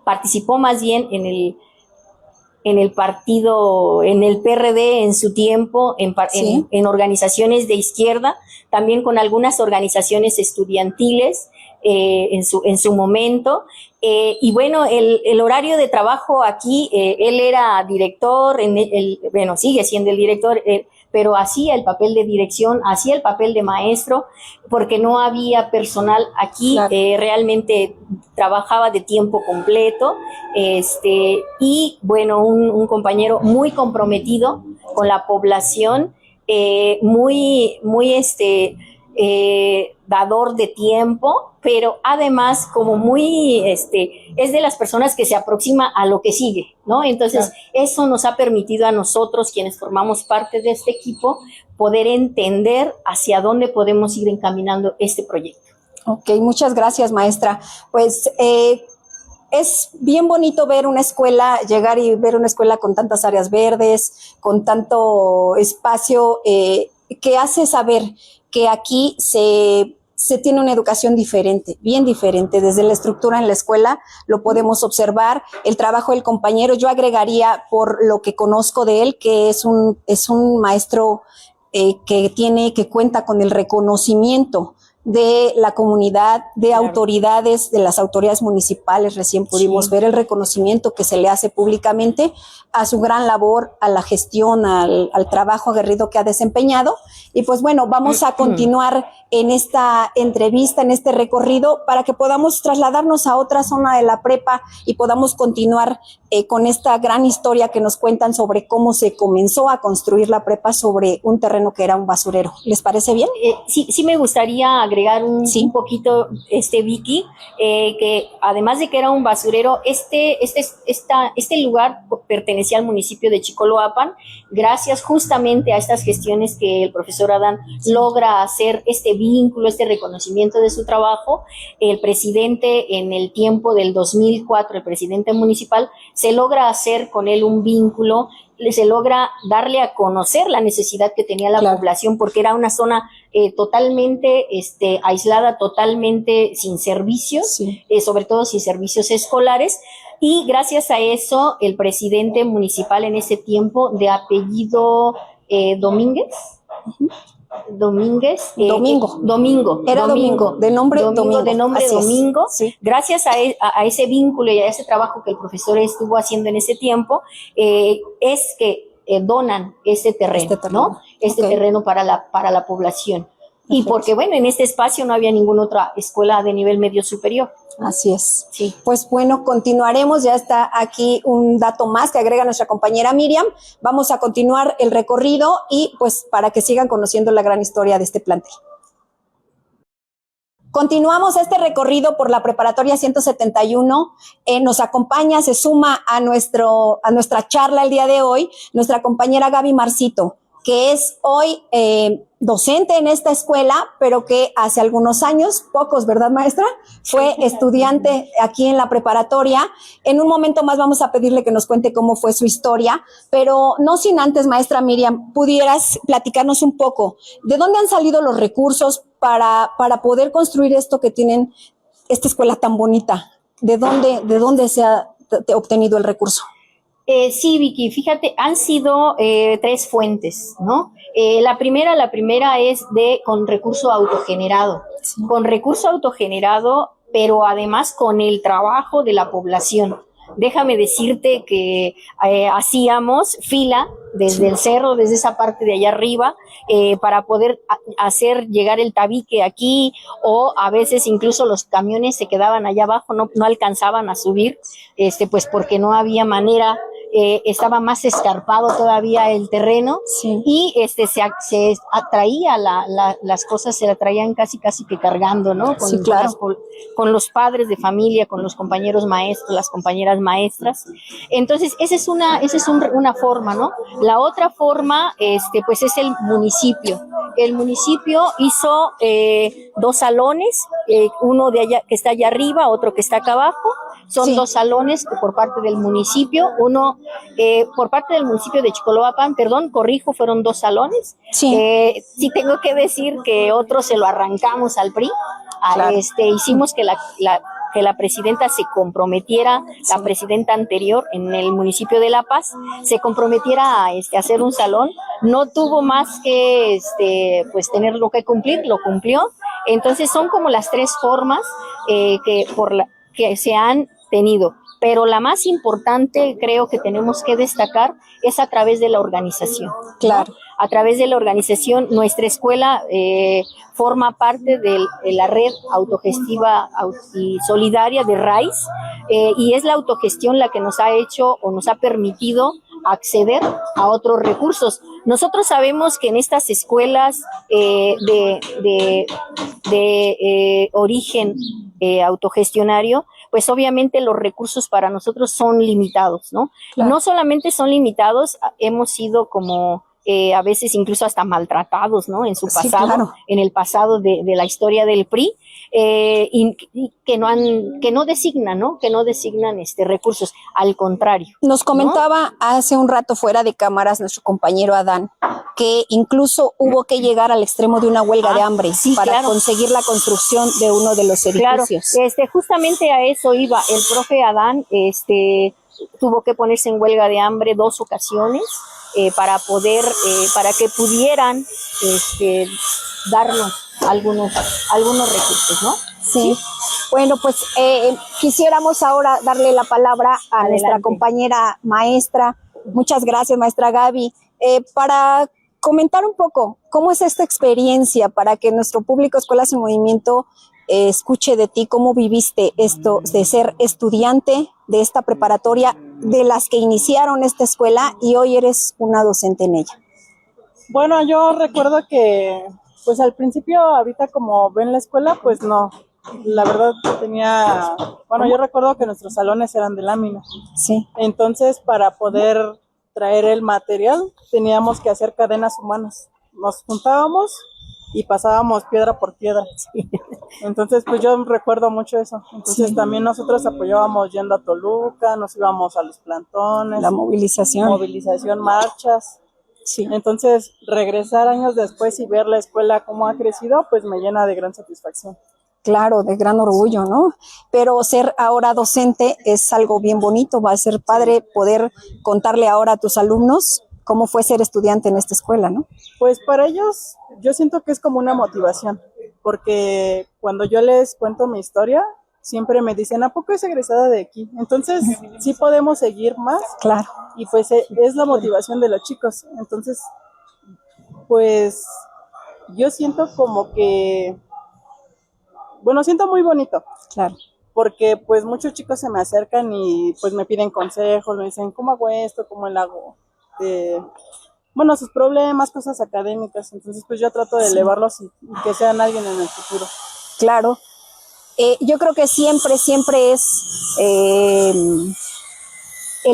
participó más bien en el partido, en el PRD en su tiempo, en organizaciones de izquierda, también con algunas organizaciones estudiantiles en su momento. Y bueno, el horario de trabajo aquí, él era director, sigue siendo el director, pero hacía el papel de dirección, hacía el papel de maestro, porque no había personal aquí, claro. Realmente trabajaba de tiempo completo, y bueno, un compañero muy comprometido con la población, muy dador de tiempo, pero además como muy, es de las personas que se aproxima a lo que sigue, ¿no? Entonces, eso nos ha permitido a nosotros, quienes formamos parte de este equipo, poder entender hacia dónde podemos ir encaminando este proyecto. Ok, muchas gracias, maestra. Pues es bien bonito ver una escuela, llegar y ver una escuela con tantas áreas verdes, con tanto espacio, que hace saber que aquí se tiene una educación diferente, bien diferente. Desde la estructura en la escuela lo podemos observar, el trabajo del compañero. Yo agregaría, por lo que conozco de él, que es un maestro que cuenta con el reconocimiento de la comunidad, de autoridades, de las autoridades municipales. Recién pudimos ver el reconocimiento que se le hace públicamente a su gran labor, a la gestión, al trabajo aguerrido que ha desempeñado. Y pues bueno, vamos a continuar en esta entrevista, en este recorrido, para que podamos trasladarnos a otra zona de la prepa y podamos continuar con esta gran historia que nos cuentan sobre cómo se comenzó a construir la prepa sobre un terreno que era un basurero. ¿Les parece bien? Sí me gustaría agregar un poquito, Vicky, que además de que era un basurero, este lugar pertenecía al municipio de Chicoloapan. Gracias justamente a estas gestiones que el profesor Adán logra hacer, este vínculo, este reconocimiento de su trabajo, el presidente en el tiempo del 2004, el presidente municipal, se logra hacer con él un vínculo, se logra darle a conocer la necesidad que tenía la población, porque era una zona totalmente aislada, totalmente sin servicios, sobre todo sin servicios escolares, y gracias a eso el presidente municipal en ese tiempo, de apellido Domingo, de nombre Domingo. Gracias a ese vínculo y a ese trabajo que el profesor estuvo haciendo en ese tiempo, es que donan este terreno, ¿no? Terreno para la población. Perfecto. Y porque, bueno, en este espacio no había ninguna otra escuela de nivel medio superior. Así es. Sí. Pues bueno, continuaremos. Ya está aquí un dato más que agrega nuestra compañera Miriam. Vamos a continuar el recorrido y pues para que sigan conociendo la gran historia de este plantel. Continuamos este recorrido por la preparatoria 171. Nos acompaña, se suma a nuestra charla el día de hoy, nuestra compañera Gaby Marcito, que es hoy docente en esta escuela, pero que hace algunos años, pocos, ¿verdad, maestra? Fue estudiante aquí en la preparatoria. En un momento más vamos a pedirle que nos cuente cómo fue su historia, pero no sin antes, maestra Miriam, pudieras platicarnos un poco de dónde han salido los recursos para poder construir esto que tienen, esta escuela tan bonita. ¿De dónde se ha obtenido el recurso? Sí, Vicky, fíjate, han sido 3 fuentes, ¿no? La primera es con recurso autogenerado. Sí. Con recurso autogenerado, pero además con el trabajo de la población. Déjame decirte que hacíamos fila desde el cerro, desde esa parte de allá arriba, para poder hacer llegar el tabique aquí, o a veces incluso los camiones se quedaban allá abajo, no alcanzaban a subir, pues porque no había manera. Estaba más escarpado todavía el terreno, y se atraía las cosas, se la traían casi que cargando, ¿no? Con los padres de familia, con los compañeros maestros, las compañeras maestras. Entonces, esa es una forma, ¿no? La otra forma, pues es el municipio. El municipio hizo 2 salones, uno de allá que está allá arriba, otro que está acá abajo. Son 2 salones por parte del municipio, uno por parte del municipio de Chicoloapan, fueron 2 salones. Sí tengo que decir que otro se lo arrancamos al PRI. Claro. Hicimos que la presidenta se comprometiera, la presidenta anterior en el municipio de La Paz, se comprometiera a hacer un salón. No tuvo más que pues tener lo que cumplir, lo cumplió. Entonces son como las 3 formas que se han tenido, pero la más importante, creo que tenemos que destacar, es a través de la organización. Claro. ¿No? A través de la organización, nuestra escuela forma parte de la red autogestiva y solidaria de RAIS, y es la autogestión la que nos ha hecho o nos ha permitido acceder a otros recursos. Nosotros sabemos que en estas escuelas de origen autogestionario, pues obviamente los recursos para nosotros son limitados, ¿no? Claro. No solamente son limitados, hemos sido como a veces incluso hasta maltratados, ¿no? En su pasado, sí, claro. En el pasado de la historia del PRI, y que no designan, ¿no? Que no designan recursos, al contrario. Nos comentaba, ¿no?, hace un rato fuera de cámaras nuestro compañero Adán, que incluso hubo que llegar al extremo de una huelga de hambre, sí, para, claro, conseguir la construcción de uno de los edificios. Claro, justamente a eso iba. El profe Adán tuvo que ponerse en huelga de hambre 2 ocasiones para que pudieran darnos algunos recursos, ¿no? Sí. Bueno, pues quisiéramos ahora darle la palabra a nuestra compañera maestra. Muchas gracias, maestra Gaby, para comentar un poco cómo es esta experiencia, para que nuestro público Escuelas en Movimiento escuche de ti cómo viviste esto de ser estudiante de esta preparatoria, de las que iniciaron esta escuela, y hoy eres una docente en ella. Bueno, yo recuerdo que pues al principio, ahorita como ven la escuela, pues no, la verdad yo recuerdo que nuestros salones eran de lámina. Sí. Entonces, para poder traer el material, teníamos que hacer cadenas humanas. Nos juntábamos y pasábamos piedra por piedra. Sí. Entonces, pues yo recuerdo mucho eso. Entonces, sí, también nosotros apoyábamos yendo a Toluca, nos íbamos a los plantones. La movilización, marchas. Sí. Entonces, regresar años después y ver la escuela cómo ha crecido, pues me llena de gran satisfacción. Claro, de gran orgullo, ¿no? Pero ser ahora docente es algo bien bonito, va a ser padre poder contarle ahora a tus alumnos cómo fue ser estudiante en esta escuela, ¿no? Pues para ellos, yo siento que es como una motivación, porque cuando yo les cuento mi historia, siempre me dicen, ¿a poco es egresada de aquí? Entonces, sí podemos seguir más. Claro. Y pues es la motivación de los chicos. Entonces, pues yo siento como que, siento muy bonito. Claro. Porque pues muchos chicos se me acercan y pues me piden consejos, me dicen, ¿cómo hago esto? ¿Cómo le hago? Sus problemas, cosas académicas. Entonces, pues yo trato de elevarlos y que sean alguien en el futuro. Claro. Yo creo que siempre es el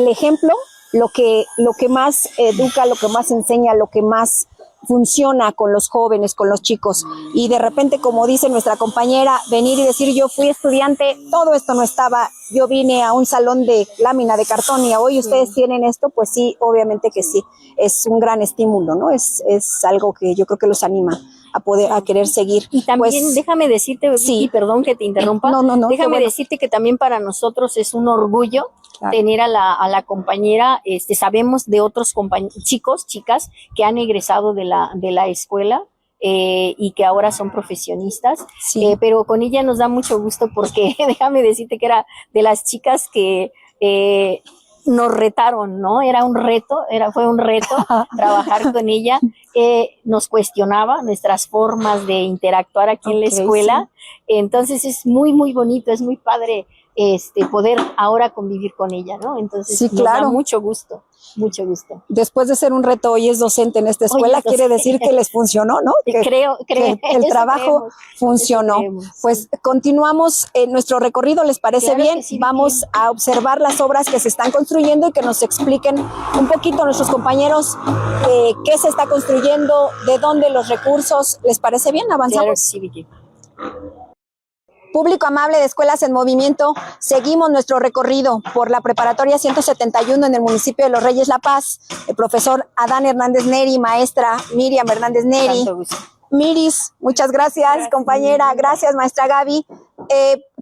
ejemplo lo que más educa, lo que más enseña, lo que más funciona con los jóvenes, con los chicos. Y de repente, como dice nuestra compañera, venir y decir, yo fui estudiante, todo esto no estaba, yo vine a un salón de lámina de cartón y hoy ustedes tienen esto, pues sí, obviamente que sí, es un gran estímulo, ¿no? Es algo que yo creo que los anima a querer seguir. Y también, pues, déjame decirte, sí, perdón que te interrumpa, no, déjame decirte que también para nosotros es un orgullo, claro, tener a la compañera. Sabemos de otros chicos, chicas que han egresado de la escuela y que ahora son profesionistas, sí, pero con ella nos da mucho gusto porque déjame decirte que era de las chicas que nos retaron, ¿no? Fue un reto trabajar con ella. Nos cuestionaba nuestras formas de interactuar aquí en la escuela. Sí. Entonces es muy, muy bonito, es muy padre poder ahora convivir con ella, ¿no? Entonces sí, claro, nos da mucho gusto. Después de ser un reto, hoy es docente en esta escuela, quiere decir que les funcionó, ¿no? Creo que el trabajo funcionó. Pues continuamos nuestro recorrido, ¿les parece bien? Sí, vamos a observar las obras que se están construyendo y que nos expliquen un poquito nuestros compañeros qué se está construyendo, de dónde los recursos. ¿Les parece bien? ¿Avanzamos? Claro, sí, Vicky. Público amable de Escuelas en Movimiento, seguimos nuestro recorrido por la preparatoria 171 en el municipio de Los Reyes La Paz. El profesor Adán Hernández Neri, maestra Miriam Hernández Neri. Miris, muchas gracias, compañera. Gracias, maestra Gaby.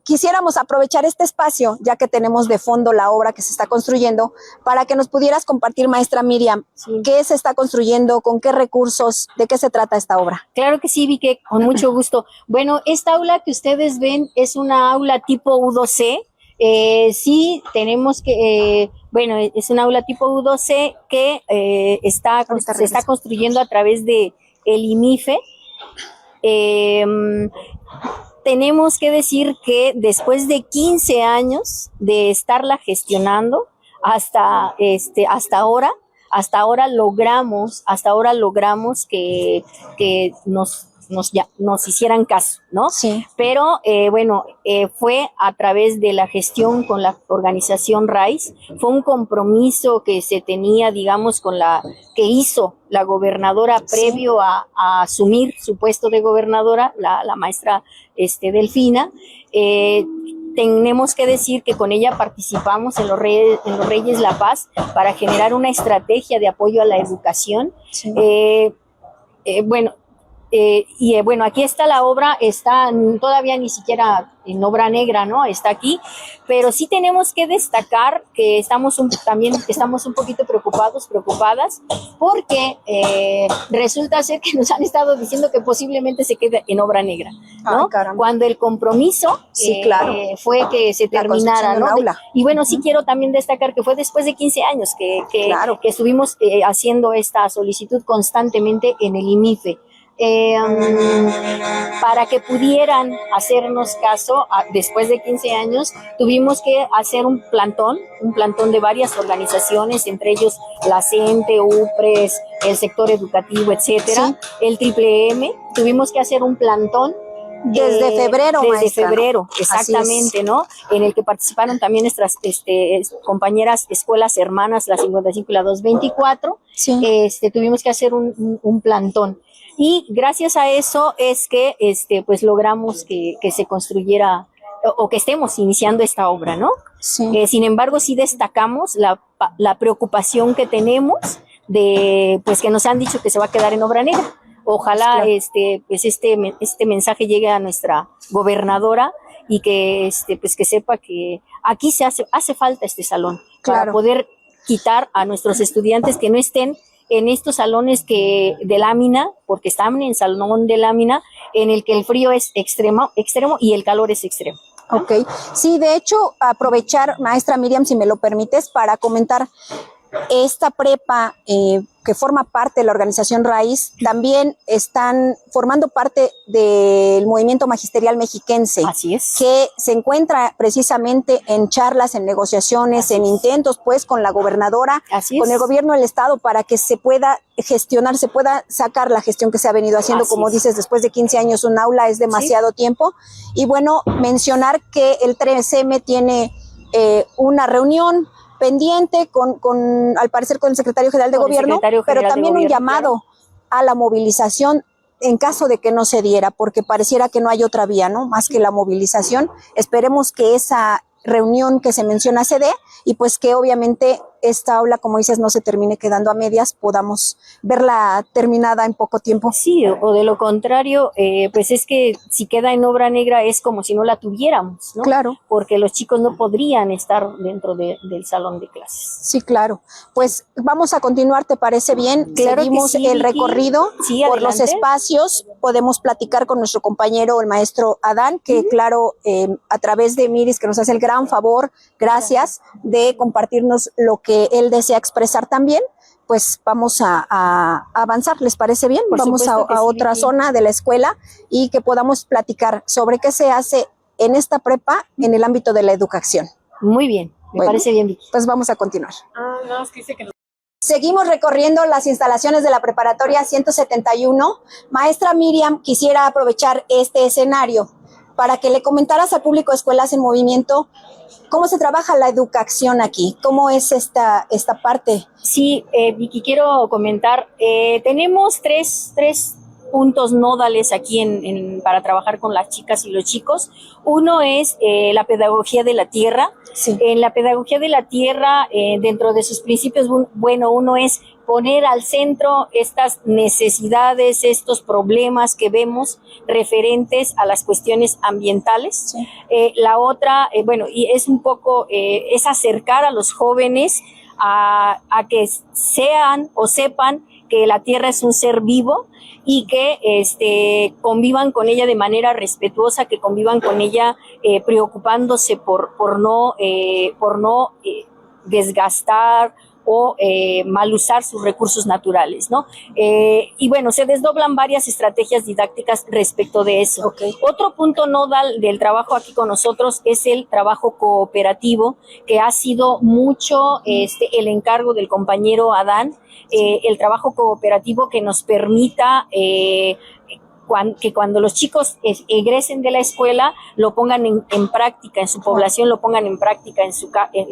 Quisiéramos aprovechar este espacio, ya que tenemos de fondo la obra que se está construyendo, para que nos pudieras compartir, maestra Miriam, qué se está construyendo, con qué recursos, de qué se trata esta obra. Claro que sí, Vicky, con mucho gusto. Bueno, esta aula que ustedes ven es una aula tipo U2C. Sí, tenemos que, es una aula tipo U2C que se está construyendo a través de el IMIFE. Tenemos que decir que después de 15 años de estarla gestionando, hasta ahora logramos que nos hicieran caso, ¿no? Sí. Pero fue a través de la gestión con la organización RAIS, fue un compromiso que se tenía, digamos, que hizo la gobernadora previo a asumir su puesto de gobernadora, la maestra Delfina. Tenemos que decir que con ella participamos en los Reyes La Paz para generar una estrategia de apoyo a la educación. Sí. Aquí está la obra, está todavía ni siquiera en obra negra, ¿no? Está aquí, pero sí tenemos que destacar que estamos un poquito preocupadas, porque resulta ser que nos han estado diciendo que posiblemente se quede en obra negra, ¿no? Cuando el compromiso fue que se terminara, ¿no? Y bueno, sí quiero también destacar que fue después de 15 años que estuvimos haciendo esta solicitud constantemente en el IMIFE. Para que pudieran hacernos caso, después de 15 años, tuvimos que hacer un plantón de varias organizaciones, entre ellos la CENTE, UPRES, el sector educativo, etcétera, el TMM. Tuvimos que hacer un plantón desde febrero, maestra, ¿no? Exactamente, ¿no? En el que participaron también nuestras compañeras escuelas hermanas, la 55 y la 224. Sí. Tuvimos que hacer un plantón. Y gracias a eso es que pues logramos que se construyera o que estemos iniciando esta obra, ¿no? Sí. Sin embargo, sí destacamos la preocupación que tenemos de pues que nos han dicho que se va a quedar en obra negra. Ojalá este mensaje llegue a nuestra gobernadora y que pues que sepa que aquí hace falta este salón para poder quitar a nuestros estudiantes que no estén en estos salones de lámina, porque están en salón de lámina, en el que el frío es extremo y el calor es extremo. Ok, sí, de hecho, aprovechar, maestra Miriam, si me lo permites, para comentar esta prepa que forma parte de la organización Raíz, también están formando parte del movimiento magisterial mexiquense. Así es. Que se encuentra precisamente en charlas, en negociaciones, en intentos, pues, con la gobernadora, con el gobierno del estado, para que se pueda gestionar, se pueda sacar la gestión que se ha venido haciendo. Como dices, después de 15 años un aula es demasiado tiempo. Y bueno, mencionar que el 3M tiene una reunión pendiente al parecer con el secretario general de gobierno, pero también un llamado a la movilización en caso de que no se diera, porque pareciera que no hay otra vía, ¿no? Más que la movilización. Esperemos que esa reunión que se menciona se dé y pues que obviamente esta aula, como dices, no se termine quedando a medias, podamos verla terminada en poco tiempo. Sí, o de lo contrario, pues es que si queda en obra negra es como si no la tuviéramos, ¿no? Claro. Porque los chicos no podrían estar dentro del salón de clases. Sí, claro. Pues vamos a continuar, ¿te parece bien? Claro. Seguimos que sí, el Vicky. recorrido Sí, por los adelante. espacios. Podemos platicar con nuestro compañero, el maestro Adán, que claro, a través de Miris, que nos hace el gran favor, gracias, de compartirnos lo que él desea expresar también. Pues vamos a avanzar, ¿les parece bien? Vamos a otra zona de la escuela y que podamos platicar sobre qué se hace en esta prepa en el ámbito de la educación. Muy bien, me parece bien, Vicky. Pues vamos a continuar. Seguimos recorriendo las instalaciones de la preparatoria 171. Maestra Miriam, quisiera aprovechar este escenario para que le comentaras al público de Escuelas en Movimiento cómo se trabaja la educación aquí, cómo es esta parte. Sí, Vicky, quiero comentar, tenemos tres puntos nódales aquí para trabajar con las chicas y los chicos. Uno es la pedagogía de la tierra. Sí. En la pedagogía de la tierra, dentro de sus principios, bueno, uno es poner al centro estas necesidades, estos problemas que vemos referentes a las cuestiones ambientales. Sí. La otra, y es un poco, es acercar a los jóvenes a que sean o sepan que la tierra es un ser vivo y que convivan con ella de manera respetuosa, que convivan con ella preocupándose por no desgastar, o mal usar sus recursos naturales, ¿no? Y bueno, se desdoblan varias estrategias didácticas respecto de eso. Okay. Otro punto nodal del trabajo aquí con nosotros es el trabajo cooperativo, que ha sido mucho el encargo del compañero Adán, el trabajo cooperativo que nos permita que cuando los chicos egresen de la escuela lo pongan en práctica en su población, lo pongan en práctica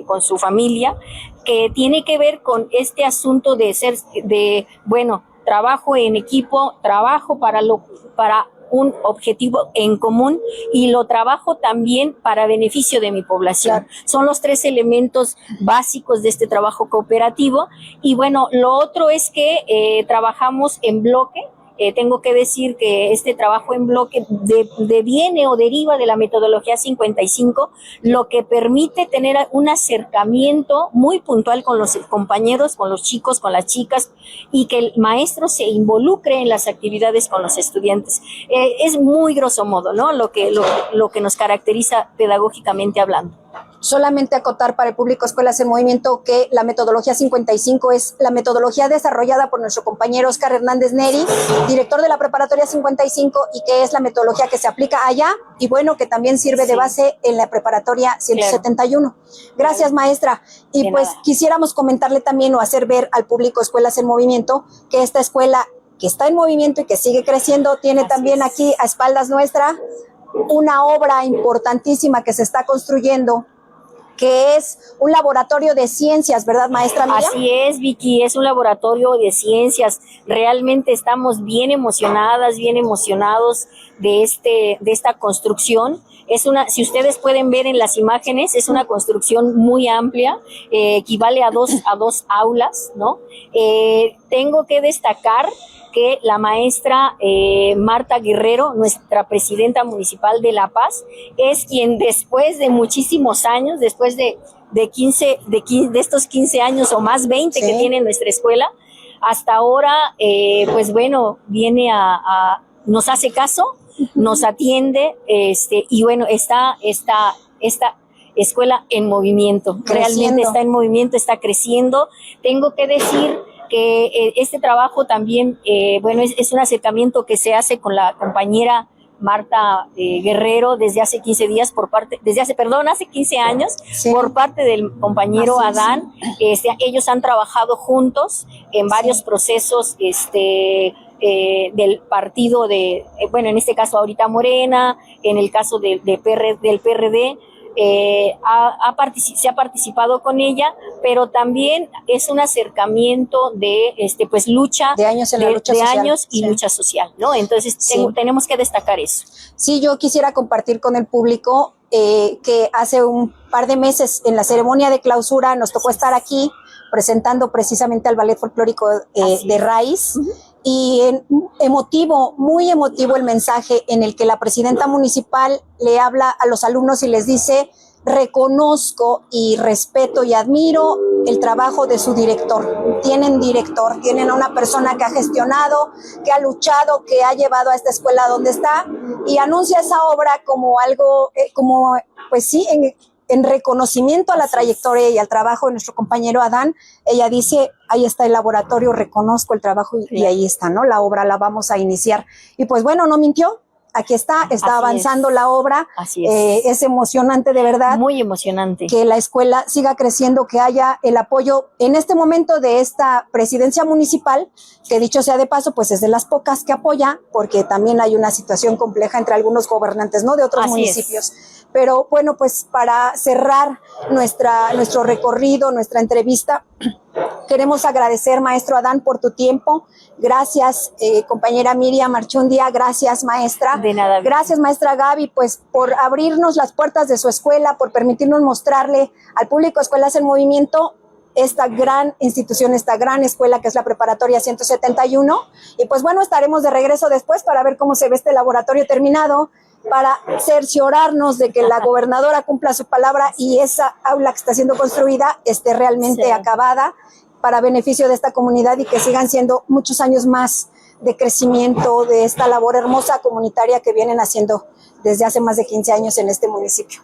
con su familia, que tiene que ver con este asunto de trabajo en equipo, trabajo para un objetivo en común y lo trabajo también para beneficio de mi población. Claro. Son los 3 elementos básicos de este trabajo cooperativo. Y bueno, lo otro es que trabajamos en bloque. Tengo que decir que este trabajo en bloque deviene o deriva de la metodología 55, lo que permite tener un acercamiento muy puntual con los compañeros, con los chicos, con las chicas, y que el maestro se involucre en las actividades con los estudiantes. Es muy grosso modo, ¿no? Lo que nos caracteriza pedagógicamente hablando. Solamente acotar para el público Escuelas en Movimiento que la metodología 55 es la metodología desarrollada por nuestro compañero Óscar Hernández Neri, director de la preparatoria 55, y que es la metodología que se aplica allá y bueno, que también sirve de base en la preparatoria 171. Gracias, maestra. Y pues quisiéramos comentarle también o hacer ver al público Escuelas en Movimiento que esta escuela que está en movimiento y que sigue creciendo tiene también aquí a espaldas nuestra una obra importantísima que se está construyendo, que es un laboratorio de ciencias, ¿verdad, maestra Miriam? Así es, Vicky, es un laboratorio de ciencias. Realmente estamos bien emocionadas, bien emocionados de esta construcción. Si ustedes pueden ver en las imágenes, es una construcción muy amplia, equivale a dos aulas, ¿no? Tengo que destacar que la maestra Marta Guerrero, nuestra presidenta municipal de La Paz, es quien después de muchísimos años, después de estos 15 años o más 20 que tiene nuestra escuela, hasta ahora, pues bueno, viene nos hace caso, nos atiende, y bueno, está esta escuela en movimiento, realmente está en movimiento, está creciendo. Tengo que decir que este trabajo también, es un acercamiento que se hace con la compañera Marta Guerrero desde hace 15 días hace 15 años, por parte del compañero Adán. Ellos han trabajado juntos en varios procesos del partido en este caso ahorita Morena, en el caso del PRD. Se ha participado con ella, pero también es un acercamiento de lucha de años en la lucha social. Años y lucha social, ¿no? Entonces tenemos que destacar eso. Sí, yo quisiera compartir con el público que hace un par de meses en la ceremonia de clausura nos tocó estar aquí presentando precisamente al Ballet Folclórico de Raíz. Y muy emotivo el mensaje en el que la presidenta municipal le habla a los alumnos y les dice: reconozco y respeto y admiro el trabajo de su director. Tienen a una persona que ha gestionado, que ha luchado, que ha llevado a esta escuela donde está, y anuncia esa obra como algo, en reconocimiento a la trayectoria y al trabajo de nuestro compañero Adán. Ella dice: ahí está el laboratorio, reconozco el trabajo y ahí está, ¿no? La obra la vamos a iniciar. Y pues bueno, no mintió. Aquí está avanzando la obra. Así es. Es emocionante, de verdad. Muy emocionante. Que la escuela siga creciendo, que haya el apoyo en este momento de esta presidencia municipal, que dicho sea de paso, pues es de las pocas que apoya, porque también hay una situación compleja entre algunos gobernantes, ¿no? De otros municipios. Pero bueno, pues para cerrar nuestro recorrido, nuestra entrevista, queremos agradecer, maestro Adán, por tu tiempo. Gracias, compañera Miriam Archundia. Gracias, maestra. De nada. Gracias, maestra Gaby, pues por abrirnos las puertas de su escuela, por permitirnos mostrarle al público Escuelas en Movimiento esta gran institución, esta gran escuela que es la Preparatoria 171. Y pues bueno, estaremos de regreso después para ver cómo se ve este laboratorio terminado, para cerciorarnos de que la gobernadora cumpla su palabra y esa aula que está siendo construida esté realmente acabada para beneficio de esta comunidad, y que sigan siendo muchos años más de crecimiento de esta labor hermosa comunitaria que vienen haciendo desde hace más de 15 años en este municipio.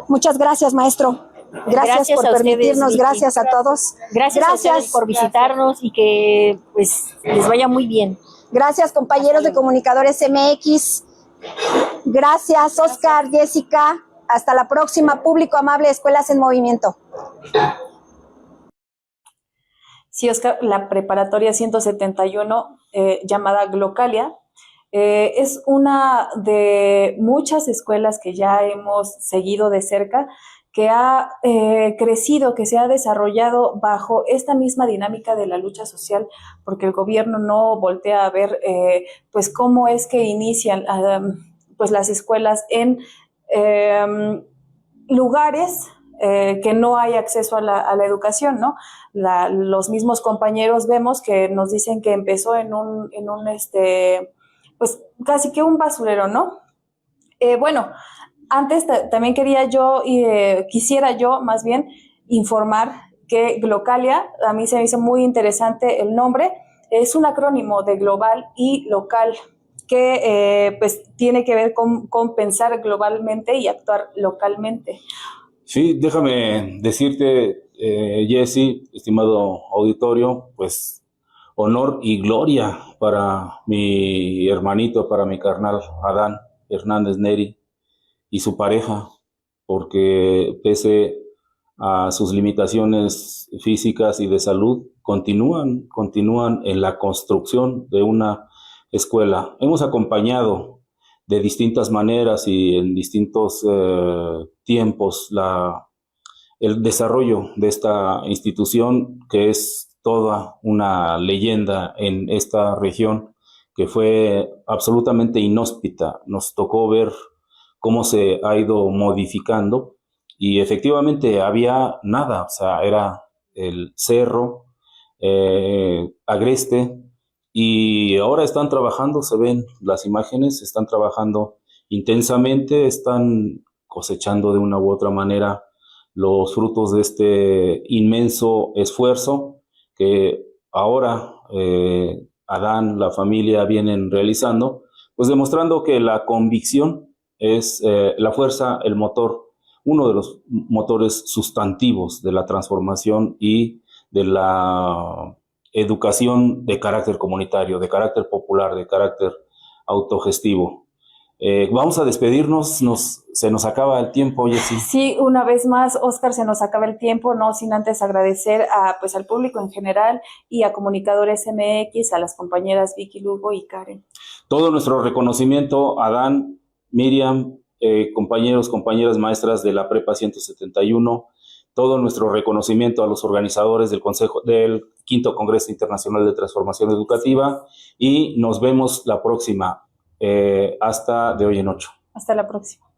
Muchas gracias, maestro. Gracias por permitirnos, ustedes, gracias a todos. Gracias a ustedes por visitarnos y que pues les vaya muy bien. Gracias, compañeros de Comunicadores MX. Gracias, Oscar, Jessica. Hasta la próxima, público amable de Escuelas en Movimiento. Sí, Oscar, la preparatoria 171, llamada Glocalia, es una de muchas escuelas que ya hemos seguido de cerca, que ha crecido, que se ha desarrollado bajo esta misma dinámica de la lucha social, porque el gobierno no voltea a ver pues cómo es que inician pues las escuelas en lugares que no hay acceso a la educación, ¿no? Los mismos compañeros vemos que nos dicen que empezó en un pues casi que un basurero, ¿no? Bueno, antes también quisiera yo más bien informar que Glocalia, a mí se me hizo muy interesante el nombre, es un acrónimo de global y local, que pues tiene que ver con pensar globalmente y actuar localmente. Sí, déjame decirte, Jessy, estimado auditorio, pues honor y gloria para mi hermanito, para mi carnal Adán Hernández Neri y su pareja, porque pese a sus limitaciones físicas y de salud, continúan en la construcción de una escuela. Hemos acompañado de distintas maneras y en distintos tiempos el desarrollo de esta institución, que es toda una leyenda en esta región, que fue absolutamente inhóspita. Nos tocó ver cómo se ha ido modificando y efectivamente había nada, o sea, era el cerro, agreste, y ahora están trabajando, se ven las imágenes, están trabajando intensamente, están cosechando de una u otra manera los frutos de este inmenso esfuerzo que ahora Adán, la familia vienen realizando, pues demostrando que la convicción es la fuerza, el motor, uno de los motores sustantivos de la transformación y de la educación de carácter comunitario, de carácter popular, de carácter autogestivo. Vamos a despedirnos, se nos acaba el tiempo, Jessy. Sí, una vez más, Oscar, se nos acaba el tiempo, no sin antes agradecer pues al público en general y a Comunicadores MX, a las compañeras Vicky Lugo y Karen. Todo nuestro reconocimiento a Adán, Miriam, compañeros, compañeras maestras de la Prepa 171, todo nuestro reconocimiento a los organizadores del Quinto Congreso Internacional de Transformación Educativa, y nos vemos la próxima, hasta de hoy en 8. Hasta la próxima.